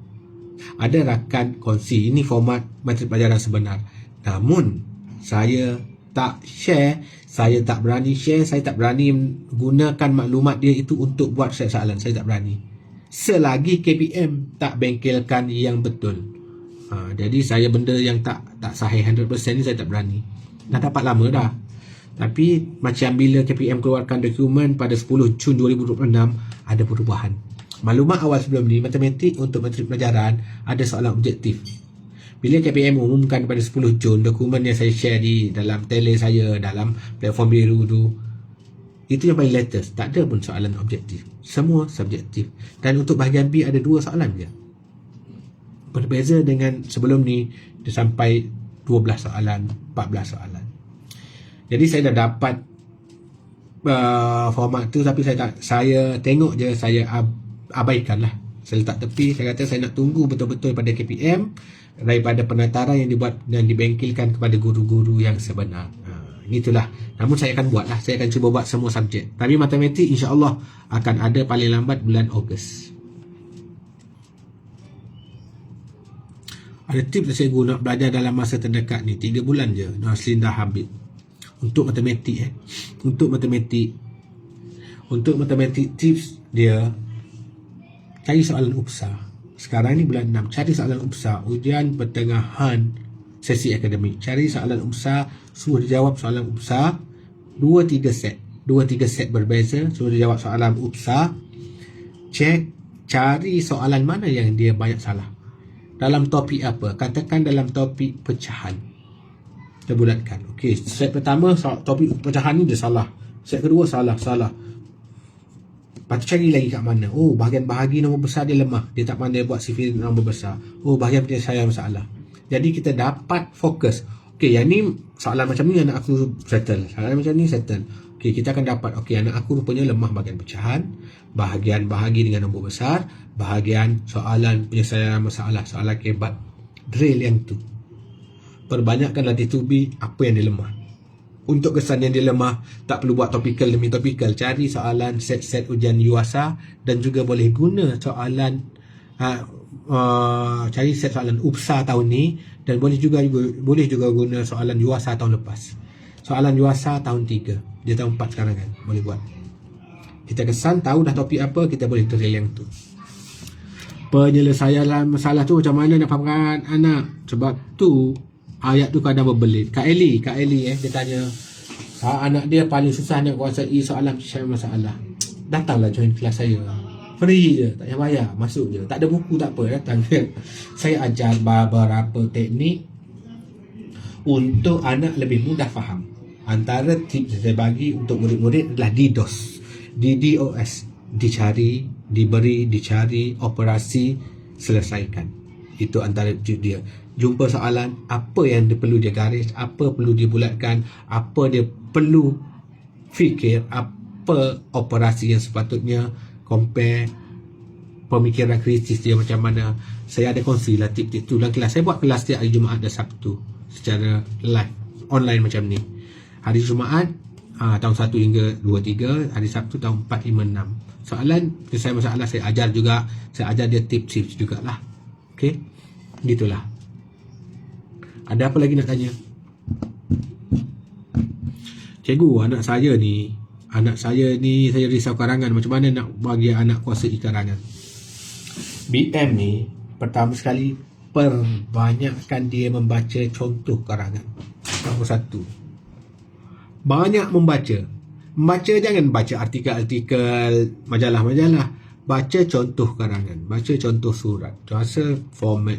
Ada rakan kongsi ini format matrik pelajaran sebenar. Namun saya tak share, saya tak berani share, saya tak berani gunakan maklumat dia itu untuk buat set soalan. Saya tak berani selagi KPM tak bengkelkan yang betul. Jadi saya benda yang tak sahih 100% ni saya tak berani. Dah dapat lama dah. Tapi macam bila KPM keluarkan dokumen pada 10 Jun 2026, ada perubahan. Maklumat awal sebelum ni, matematik untuk matrik pelajaran ada soalan objektif. Bila KPM umumkan pada 10 Jun, dokumen yang saya share di dalam tele saya, dalam platform biru tu, itu yang paling latest. Tak ada pun soalan objektif. Semua subjektif. Dan untuk bahagian B ada 2 soalan je. Berbeza dengan sebelum ni, dia sampai 12 soalan, 14 soalan. Jadi saya dah dapat format tu, tapi saya tengok je, saya abaikan lah. Saya letak tepi. Saya kata saya nak tunggu betul-betul pada KPM daripada penataran yang dibuat dan dibengkelkan kepada guru-guru yang sebenar. Itulah. Namun saya akan buat lah. Saya akan cuba buat semua subjek. Tapi matematik insya-Allah akan ada paling lambat bulan Ogos. Ada tips cikgu nak belajar dalam masa terdekat ni, 3 bulan je. Naslin dah habis. Untuk matematik Untuk matematik tips dia, cari soalan UPSA. Sekarang ni bulan 6, cari soalan UPSA, ujian pertengahan sesi akademik. Cari soalan UPSA, suruh dijawab soalan UPSA 2-3 set. 2-3 set berbeza, suruh dijawab soalan UPSA. Cari soalan mana yang dia banyak salah. Dalam topik apa? Katakan dalam topik pecahan. Kita bulatkan. Okey, set pertama topik pecahan ni dia salah. Set kedua salah. Lepas tu cari lagi kat mana. Oh, bahagian bahagi nombor besar dia lemah. Dia tak pandai buat sifir nombor besar. Oh, bahagian penyelesaian masalah. Jadi kita dapat fokus. Okey, yang ni soalan macam ni anak aku settle. Soalan macam ni settle. Okey, kita akan dapat. Okey, anak aku rupanya lemah bahagian pecahan, bahagian bahagi dengan nombor besar, bahagian soalan penyelesaian masalah, soalan kebat. Drill yang tu. Perbanyakkan latih tubi apa yang dia lemah. Untuk kesan yang dia lemah, tak perlu buat topikal demi topikal. Cari soalan set-set ujian UASA dan juga boleh guna soalan cari set soalan UPSA tahun ni, dan boleh juga guna soalan UASA tahun lepas. Soalan UASA tahun 3, dia tahun 4 sekarang kan, boleh buat. Kita kesan tahu dah topik apa, kita boleh drill yang tu. Penyelesaian masalah tu macam mana nak fahamkan anak. Sebab tu ayat tu kadang berbelit. Kak Eli dia tanya, anak dia paling susah nak kuasai soalan penyelesaian masalah. Datanglah join kelas saya. Free je, tak payah bayar, masuk je. Tak ada buku tak apa, datang. Saya ajar beberapa teknik untuk anak lebih mudah faham. Antara tips yang saya bagi untuk murid-murid adalah DDoS. Dicari, diberi, dicari, operasi, selesaikan. Itu antara tips dia. Jumpa soalan, apa yang dia perlu dia garis, apa perlu dia bulatkan, apa dia perlu fikir, apa operasi yang sepatutnya, compare pemikiran kritis dia macam mana. Saya ada kongsi lah tip-tip tu dalam kelas. Saya buat kelas setiap hari Jumaat dan Sabtu secara live, online macam ni. Hari Jumaat tahun 1 hingga 2, 3, hari Sabtu tahun 4, 5, 6. Soalan penyelesaian masalah saya ajar juga. Saya ajar dia tips jugalah. Okey, gitulah. Ada apa lagi nak tanya? Cikgu, anak saya ni saya risau karangan. Macam mana nak bagi anak kuasai karangan? BM ni pertama sekali perbanyakkan dia membaca contoh karangan. Nombor satu, banyak membaca. Jangan baca artikel-artikel, majalah-majalah. Baca contoh karangan, baca contoh surat. Rasa format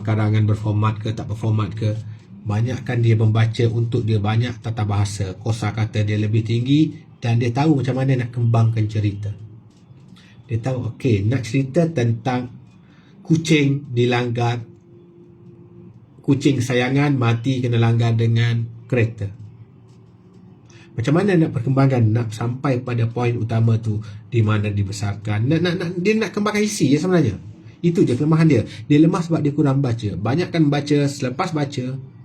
karangan berformat ke tak berformat ke. Banyakkan dia membaca untuk dia banyak tata bahasa, kosakata dia lebih tinggi, dan dia tahu macam mana nak kembangkan cerita. Dia tahu, okey, nak cerita tentang kucing dilanggar, kucing kesayangan mati kena langgar dengan kereta. Macam mana nak perkembangan, nak sampai pada poin utama tu, di mana dibesarkan. Dia nak kembangkan isi je sebenarnya. Itu je kelemahan dia. Dia lemah sebab dia kurang baca. Banyakkan baca, selepas baca,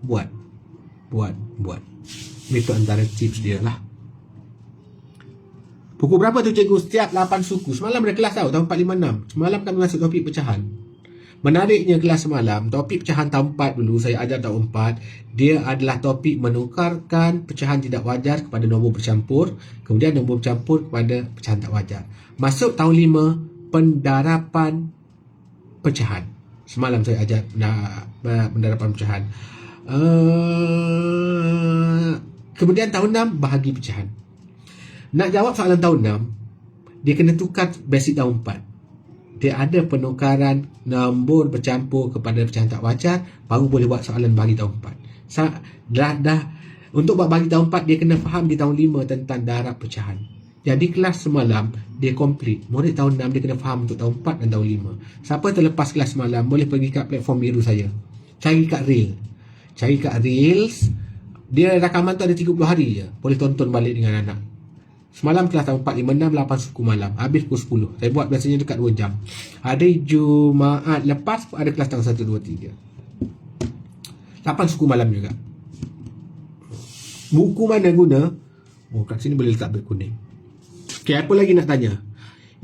buat. Itu antara tips dia lah. Pukul berapa tu cikgu? Setiap 8 suku. Semalam ada kelas tau, tahun 4, 5, 6. Semalam kami masuk topik pecahan. Menariknya kelas semalam, topik pecahan tahun 4 dulu, saya ajar tahun 4. Dia adalah topik menukarkan pecahan tidak wajar kepada nombor bercampur. Kemudian nombor bercampur kepada pecahan tak wajar. Masuk tahun 5, pendarapan pecahan. Semalam saya ajar pendarapan pecahan. Kemudian tahun 6, bahagi pecahan. Nak jawab soalan tahun 6, dia kena tukar basic tahun 4. Dia ada penukaran nombor bercampur kepada pecahan tak wajar, baru boleh buat soalan bahagi tahun 4. Untuk buat bahagi tahun 4, dia kena faham di tahun 5 tentang darab pecahan. Jadi kelas semalam dia complete. Murid tahun 6 dia kena faham untuk tahun 4 dan tahun 5. Siapa terlepas kelas semalam boleh pergi kat platform biru saya. Cari kat Reels. Dia rakaman tu ada 30 hari je. Boleh tonton balik dengan anak. Semalam kelas tahun 4, 5, 6, 8 suku malam. Habis pukul 10. Saya buat biasanya dekat 2 jam. Hari Jumaat lepas ada kelas tahun 1, 2, 3. 8 suku malam juga. Buku mana guna? Oh, kat sini boleh letak beg kuning. Okay, apa lagi nak tanya?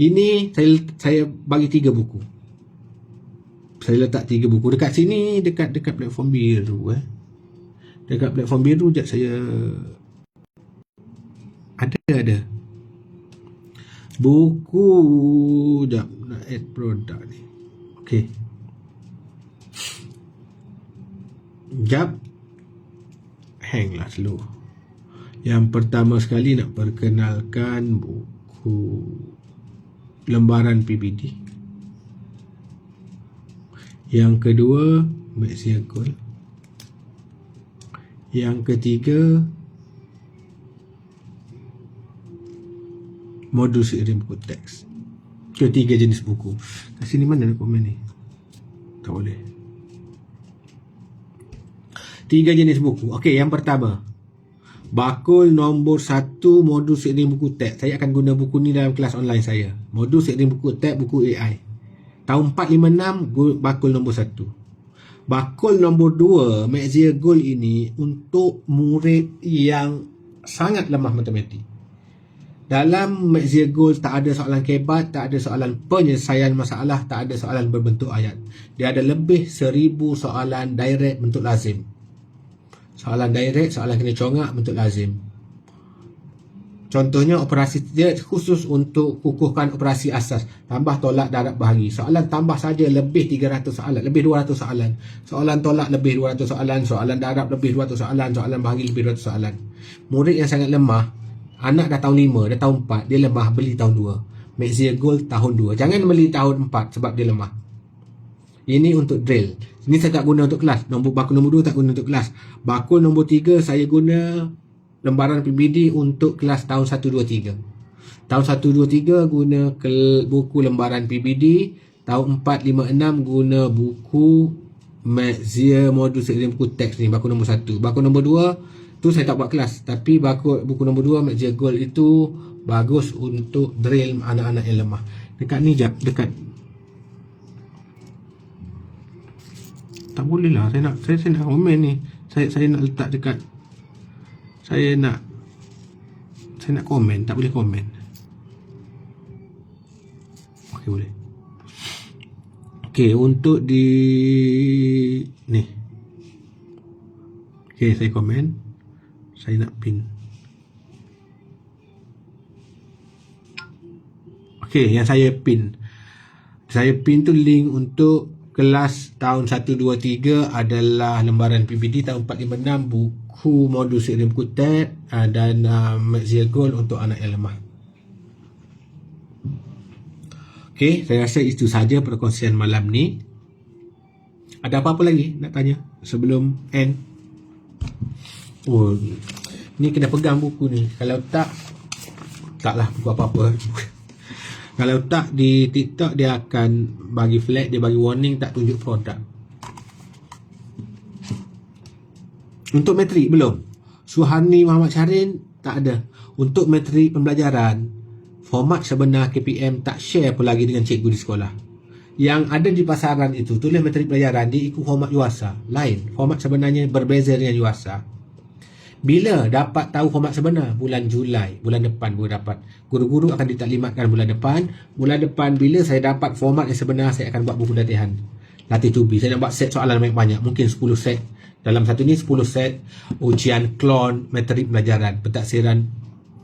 Ini saya bagi 3 buku. Saya letak 3 buku. Dekat sini, dekat platform biru. Dekat platform biru, sekejap saya... Ada buku. Sekejap, nak add produk ni. Okay. Sekejap. Hang lah slow. Yang pertama sekali nak perkenalkan buku lembaran PBD. Yang kedua, Maxia Gold. Yang ketiga, modul seiring buku teks. Ketiga jenis buku. Kat sini mana nak komen ni? Tak boleh. 3 jenis buku. Okey, yang pertama, bakul nombor 1 modul seiring buku teks. Saya akan guna buku ni dalam kelas online saya. Modul seiring buku teks, buku AI. Tahun 4, 5, 6, bakul nombor 1. Bakul nombor 2, Maxia Gold ini untuk murid yang sangat lemah matematik. Dalam Maxia Gold tak ada soalan kebat, tak ada soalan penyelesaian masalah, tak ada soalan berbentuk ayat. Dia ada lebih 1000 soalan direct bentuk lazim. Soalan direct, soalan kena congak bentuk lazim. Contohnya operasi dia khusus untuk kukuhkan operasi asas, tambah tolak darab bahagi. Soalan tambah saja lebih 300 soalan, lebih 200 soalan. Soalan tolak lebih 200 soalan, soalan darab lebih 200 soalan, soalan bahagi lebih 200 soalan. Murid yang sangat lemah, anak dah tahun 5, dah tahun 4, dia lemah, beli tahun 2. Maxia Gold tahun 2. Jangan beli tahun 4 sebab dia lemah. Ini untuk drill. Ini saya tak guna untuk kelas. Bakul nombor 2 tak guna untuk kelas. Bakul nombor 3 saya guna lembaran PBD untuk kelas tahun 1, 2, 3. Tahun 1, 2, 3 guna buku lembaran PBD. Tahun 4, 5, 6 guna buku Maxia modul seiring buku teks ni, bakul nombor 1. Bakul nombor 2 tu saya tak buat kelas, tapi buku nombor 2 Maxia Gold itu bagus untuk drill anak-anak yang lemah. Dekat ni jap, dekat. Tak boleh lah, saya nak komen ni. Saya nak letak dekat. Saya nak komen, tak boleh komen. Okey, boleh. Okey, untuk di ni. Okey, saya komen. Saya nak pin. Okey, yang saya pin. Saya pin tu link untuk kelas tahun 1, 2, 3 adalah lembaran PBD tahun 456, buku modul Seri Buku Ted dan Maxia Gold untuk anak yang lemah. Okey, saya rasa itu saja perkongsian malam ni. Ada apa-apa lagi nak tanya sebelum end? Oh, ni kena pegang buku ni. Kalau taklah buku apa-apa. Kalau tak, di TikTok dia akan bagi flag, dia bagi warning tak tunjuk produk. Untuk matrik belum. Suhani Muhammad Syahrin tak ada. Untuk matrik pembelajaran, format sebenar KPM tak share pun lagi dengan cikgu di sekolah. Yang ada di pasaran itu tulis matrik pelajaran, dia ikut format UASA. Lain. Format sebenarnya berbeza dengan UASA. Bila dapat tahu format sebenar? Bulan Julai, bulan depan baru dapat. Guru-guru akan ditaklimatkan bulan depan. Bulan depan bila saya dapat format yang sebenar, saya akan buat buku latihan. Latih to be. Saya nak buat set soalan banyak-banyak. Mungkin 10 set. Dalam satu ni 10 set ujian klon matrik pelajaran, pentaksiran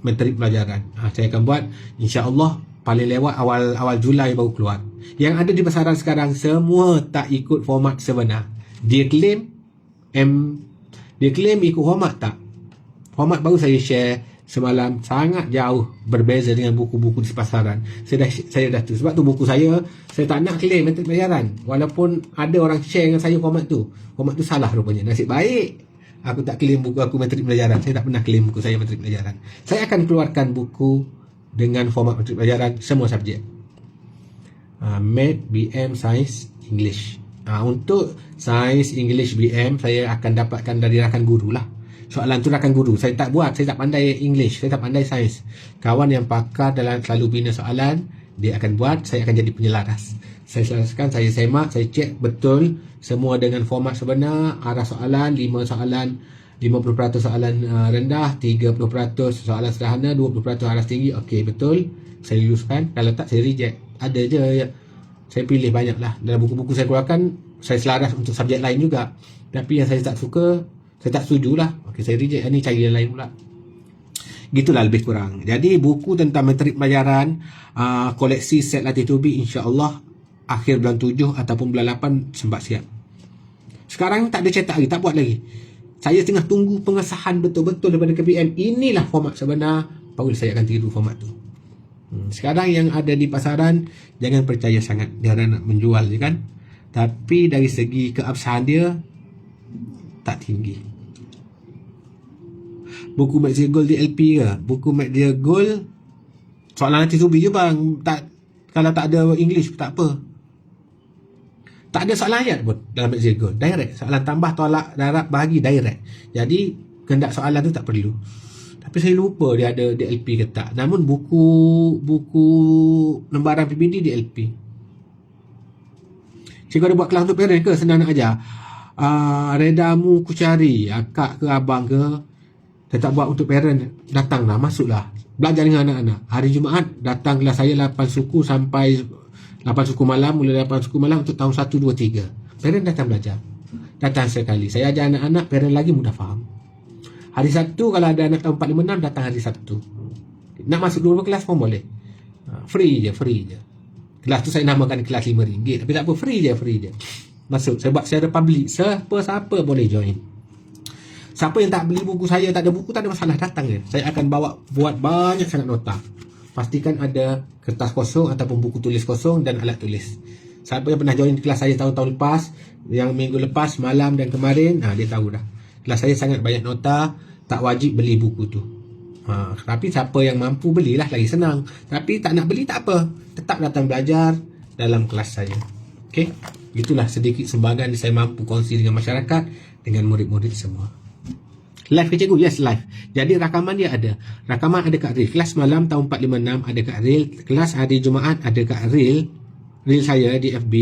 matrik pelajaran. Saya akan buat, insya-Allah paling lewat awal Julai baru keluar. Yang ada di pasaran sekarang semua tak ikut format sebenar. Dia claim ikut format tak. Format baru saya share semalam sangat jauh berbeza dengan buku-buku di pasaran. Saya dah tu. Sebab tu buku saya tak nak claim matrik pelajaran. Walaupun ada orang share dengan saya format tu. Format tu salah rupanya. Nasib baik aku tak claim buku aku matrik pelajaran. Saya tak pernah claim buku saya matrik pelajaran. Saya akan keluarkan buku dengan format matrik pelajaran semua subjek. Math, BM, Sains, English. Untuk Sains, English, BM saya akan dapatkan dari rakan guru lah. Soalan tu rakan guru. Saya tak buat. Saya tak pandai English. Saya tak pandai Sains. Kawan yang pakar dalam selalu bina soalan, dia akan buat. Saya akan jadi penyelaras. Saya selaraskan, saya semak, saya cek betul semua dengan format sebenar. Arah soalan, 5 soalan, 50% soalan rendah, 30% soalan sederhana, 20% aras tinggi. Okey, betul. Saya luluskan. Kalau tak, saya reject. Ada je. Saya pilih banyak lah. Dalam buku-buku saya keluarkan, saya selaras untuk subjek lain juga. Tapi yang saya tak suka, saya tak setuju lah. Okey, saya reject. Ini cari yang lain pula. Gitulah lebih kurang. Jadi buku tentang matrik pelajaran, koleksi set latih to be, insya-Allah akhir bulan 7 ataupun bulan 8 sempat siap. Sekarang tak ada cetak lagi, tak buat lagi. Saya tengah tunggu pengesahan betul-betul daripada KPM. Inilah format sebenar, baru saya akan tiru format tu. Sekarang yang ada di pasaran, jangan percaya sangat. Dia nak menjual je kan. Tapi dari segi keabsahan dia tak tinggi. Buku Maxia Gold DLP ke? Buku Maxia Gold soalan nanti subi je bang. Kalau tak ada English tak apa. Tak ada soalan ayat pun dalam Maxia Gold. Direct. Soalan tambah, tolak, darab, bahagi, direct. Jadi kehendak soalan tu tak perlu. Tapi saya lupa dia ada DLP ke tak. Namun buku lembaran PBD DLP. Cikgu ada buat kelas untuk parent ke? Senang nak ajar. Redamu ku cari, akak ke abang ke, saya tak buat untuk parent. Datanglah, masuklah, belajar dengan anak-anak. Hari Jumaat datang kelas saya 8 suku sampai 8 suku malam, mula 8 suku malam untuk tahun 1, 2, 3. Parent datang belajar. Datang sekali. Saya ajar anak-anak, parent lagi mudah faham. Hari Sabtu kalau ada anak tahun 4, 5, 6 datang hari Sabtu. Nak masuk dua kelas pun boleh. Free je. Kelas tu saya namakan kelas RM5. Tapi tak apa, free je. Masuk, saya buat secara public. Siapa-siapa boleh join. Siapa yang tak beli buku saya, tak ada buku, tak ada masalah, datang je. Saya akan buat banyak sangat nota. Pastikan ada kertas kosong ataupun buku tulis kosong dan alat tulis. Siapa yang pernah join kelas saya tahun-tahun lepas, yang minggu lepas, malam dan kemarin, dia tahu dah. Kelas saya sangat banyak nota, tak wajib beli buku tu. Tapi siapa yang mampu belilah, lagi senang. Tapi tak nak beli tak apa, tetap datang belajar dalam kelas saya. Okey, itulah sedikit sumbangan saya mampu kongsi dengan masyarakat, dengan murid-murid semua. Live ke cikgu? Yes, live. Jadi rakaman dia ada. Rakaman ada kat reel. Kelas malam tahun 456 ada kat reel. Kelas hari Jumaat ada kat reel. Reel saya di FB.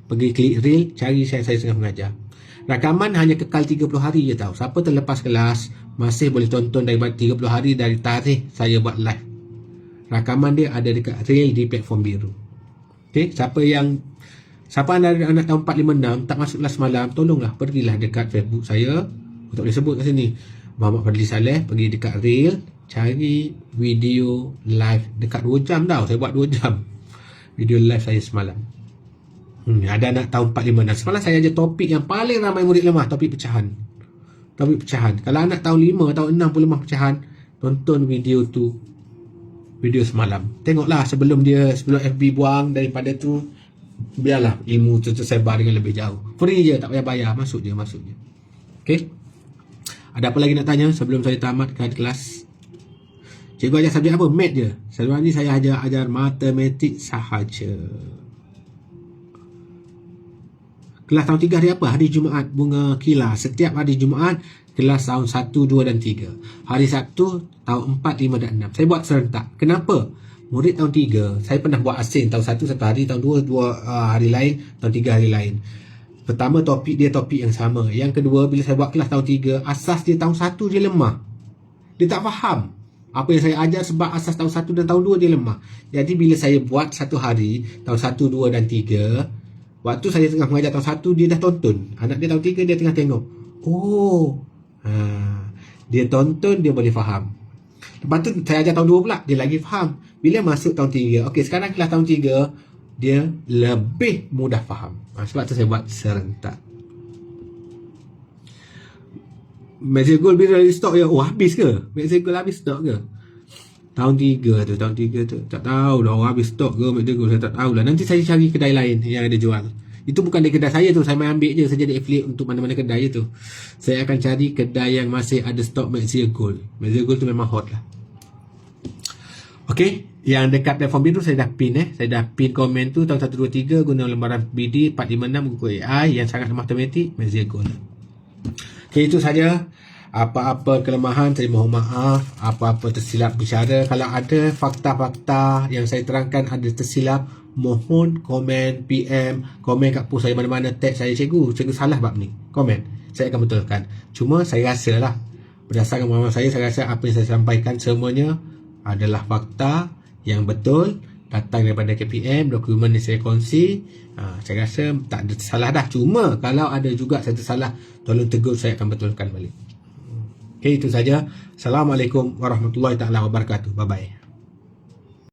Pergi klik reel, cari saya tengah mengajar. Rakaman hanya kekal 30 hari je tau. Siapa terlepas kelas masih boleh tonton daripada 30 hari dari tarikh saya buat live. Rakaman dia ada dekat reel di platform biru. Okey, siapa ada anak tahun 456 tak masuk kelas malam, tolonglah pergilah dekat Facebook saya. Tak boleh sebut kat sini. Muhammad Fadli Saleh, pergi dekat Reel, cari video live dekat 2 jam tau. Saya buat 2 jam video live saya semalam. Ada anak tahun 4, 5, 6. Semalam saya ajar topik yang paling ramai murid lemah, topik pecahan. Topik pecahan. Kalau anak tahun 5, tahun 6 pun lemah pecahan, tonton video tu, video semalam. Tengoklah sebelum FB buang. Daripada tu, biarlah ilmu tu tersebar dengan lebih jauh. Free je, tak payah bayar. Masuk je. Okay. Ada apa lagi nak tanya sebelum saya tamatkan kelas? Cikgu ajar subjek apa? Mat je. Sebelum ni saya ajar matematik sahaja. Kelas tahun 3 hari apa? Hari Jumaat, bunga kila. Setiap hari Jumaat, kelas tahun 1, 2 dan 3. Hari Sabtu, tahun 4, 5 dan 6. Saya buat serentak. Kenapa? Murid tahun 3, saya pernah buat asing. Tahun 1, 1 hari. Tahun 2, 2 hari lain. Tahun 3 hari lain. Pertama, topik dia topik yang sama. Yang kedua, bila saya buat kelas tahun 3, asas dia tahun 1 dia lemah. Dia tak faham apa yang saya ajar sebab asas tahun 1 dan tahun 2 dia lemah. Jadi bila saya buat satu hari, tahun 1, 2 dan 3, waktu saya tengah mengajar tahun 1, dia dah tonton. Anak dia tahun 3, dia tengah tengok. Dia tonton, dia boleh faham. Lepas tu saya ajar tahun 2 pula, dia lagi faham. Bila masuk tahun 3, okey, sekarang kelas tahun 3, dia lebih mudah faham. Sebab tu saya buat serentak. Magic Gold bila dari stok ya? Habis ke? Magic Gold habis stok ke? Tahun 3 tu tak tahu dah habis stok ke Magic Gold, saya tak tahu lah. Nanti saya cari kedai lain yang ada jual. Itu bukan di kedai saya tu, saya main ambil je, saya jadi affiliate untuk mana-mana kedai je tu. Saya akan cari kedai yang masih ada stok Magic Gold. Magic Gold tu memang hot lah. Okey, yang dekat platform biru saya dah pin saya dah pin komen tu tahun 1, 2, 3 guna lembaran BD 456 buku AI yang sangat matematik Magic Gold. Okey, itu saja. Apa-apa kelemahan saya mohon maaf, apa-apa tersilap bicara, kalau ada fakta-fakta yang saya terangkan ada tersilap, mohon komen, PM, komen kat post saya mana-mana, tag saya, cikgu salah bab ni, komen, saya akan betulkan. Cuma saya rasa lah, berdasarkan pengalaman saya rasa apa yang saya sampaikan semuanya adalah fakta yang betul, datang daripada KPM, dokumen yang saya kongsi. Saya rasa tak ada salah dah. Cuma kalau ada juga saya tersalah, tolong tegur, saya akan betulkan balik. Okay, itu saja. Assalamualaikum warahmatullahi taala wabarakatuh. Bye bye.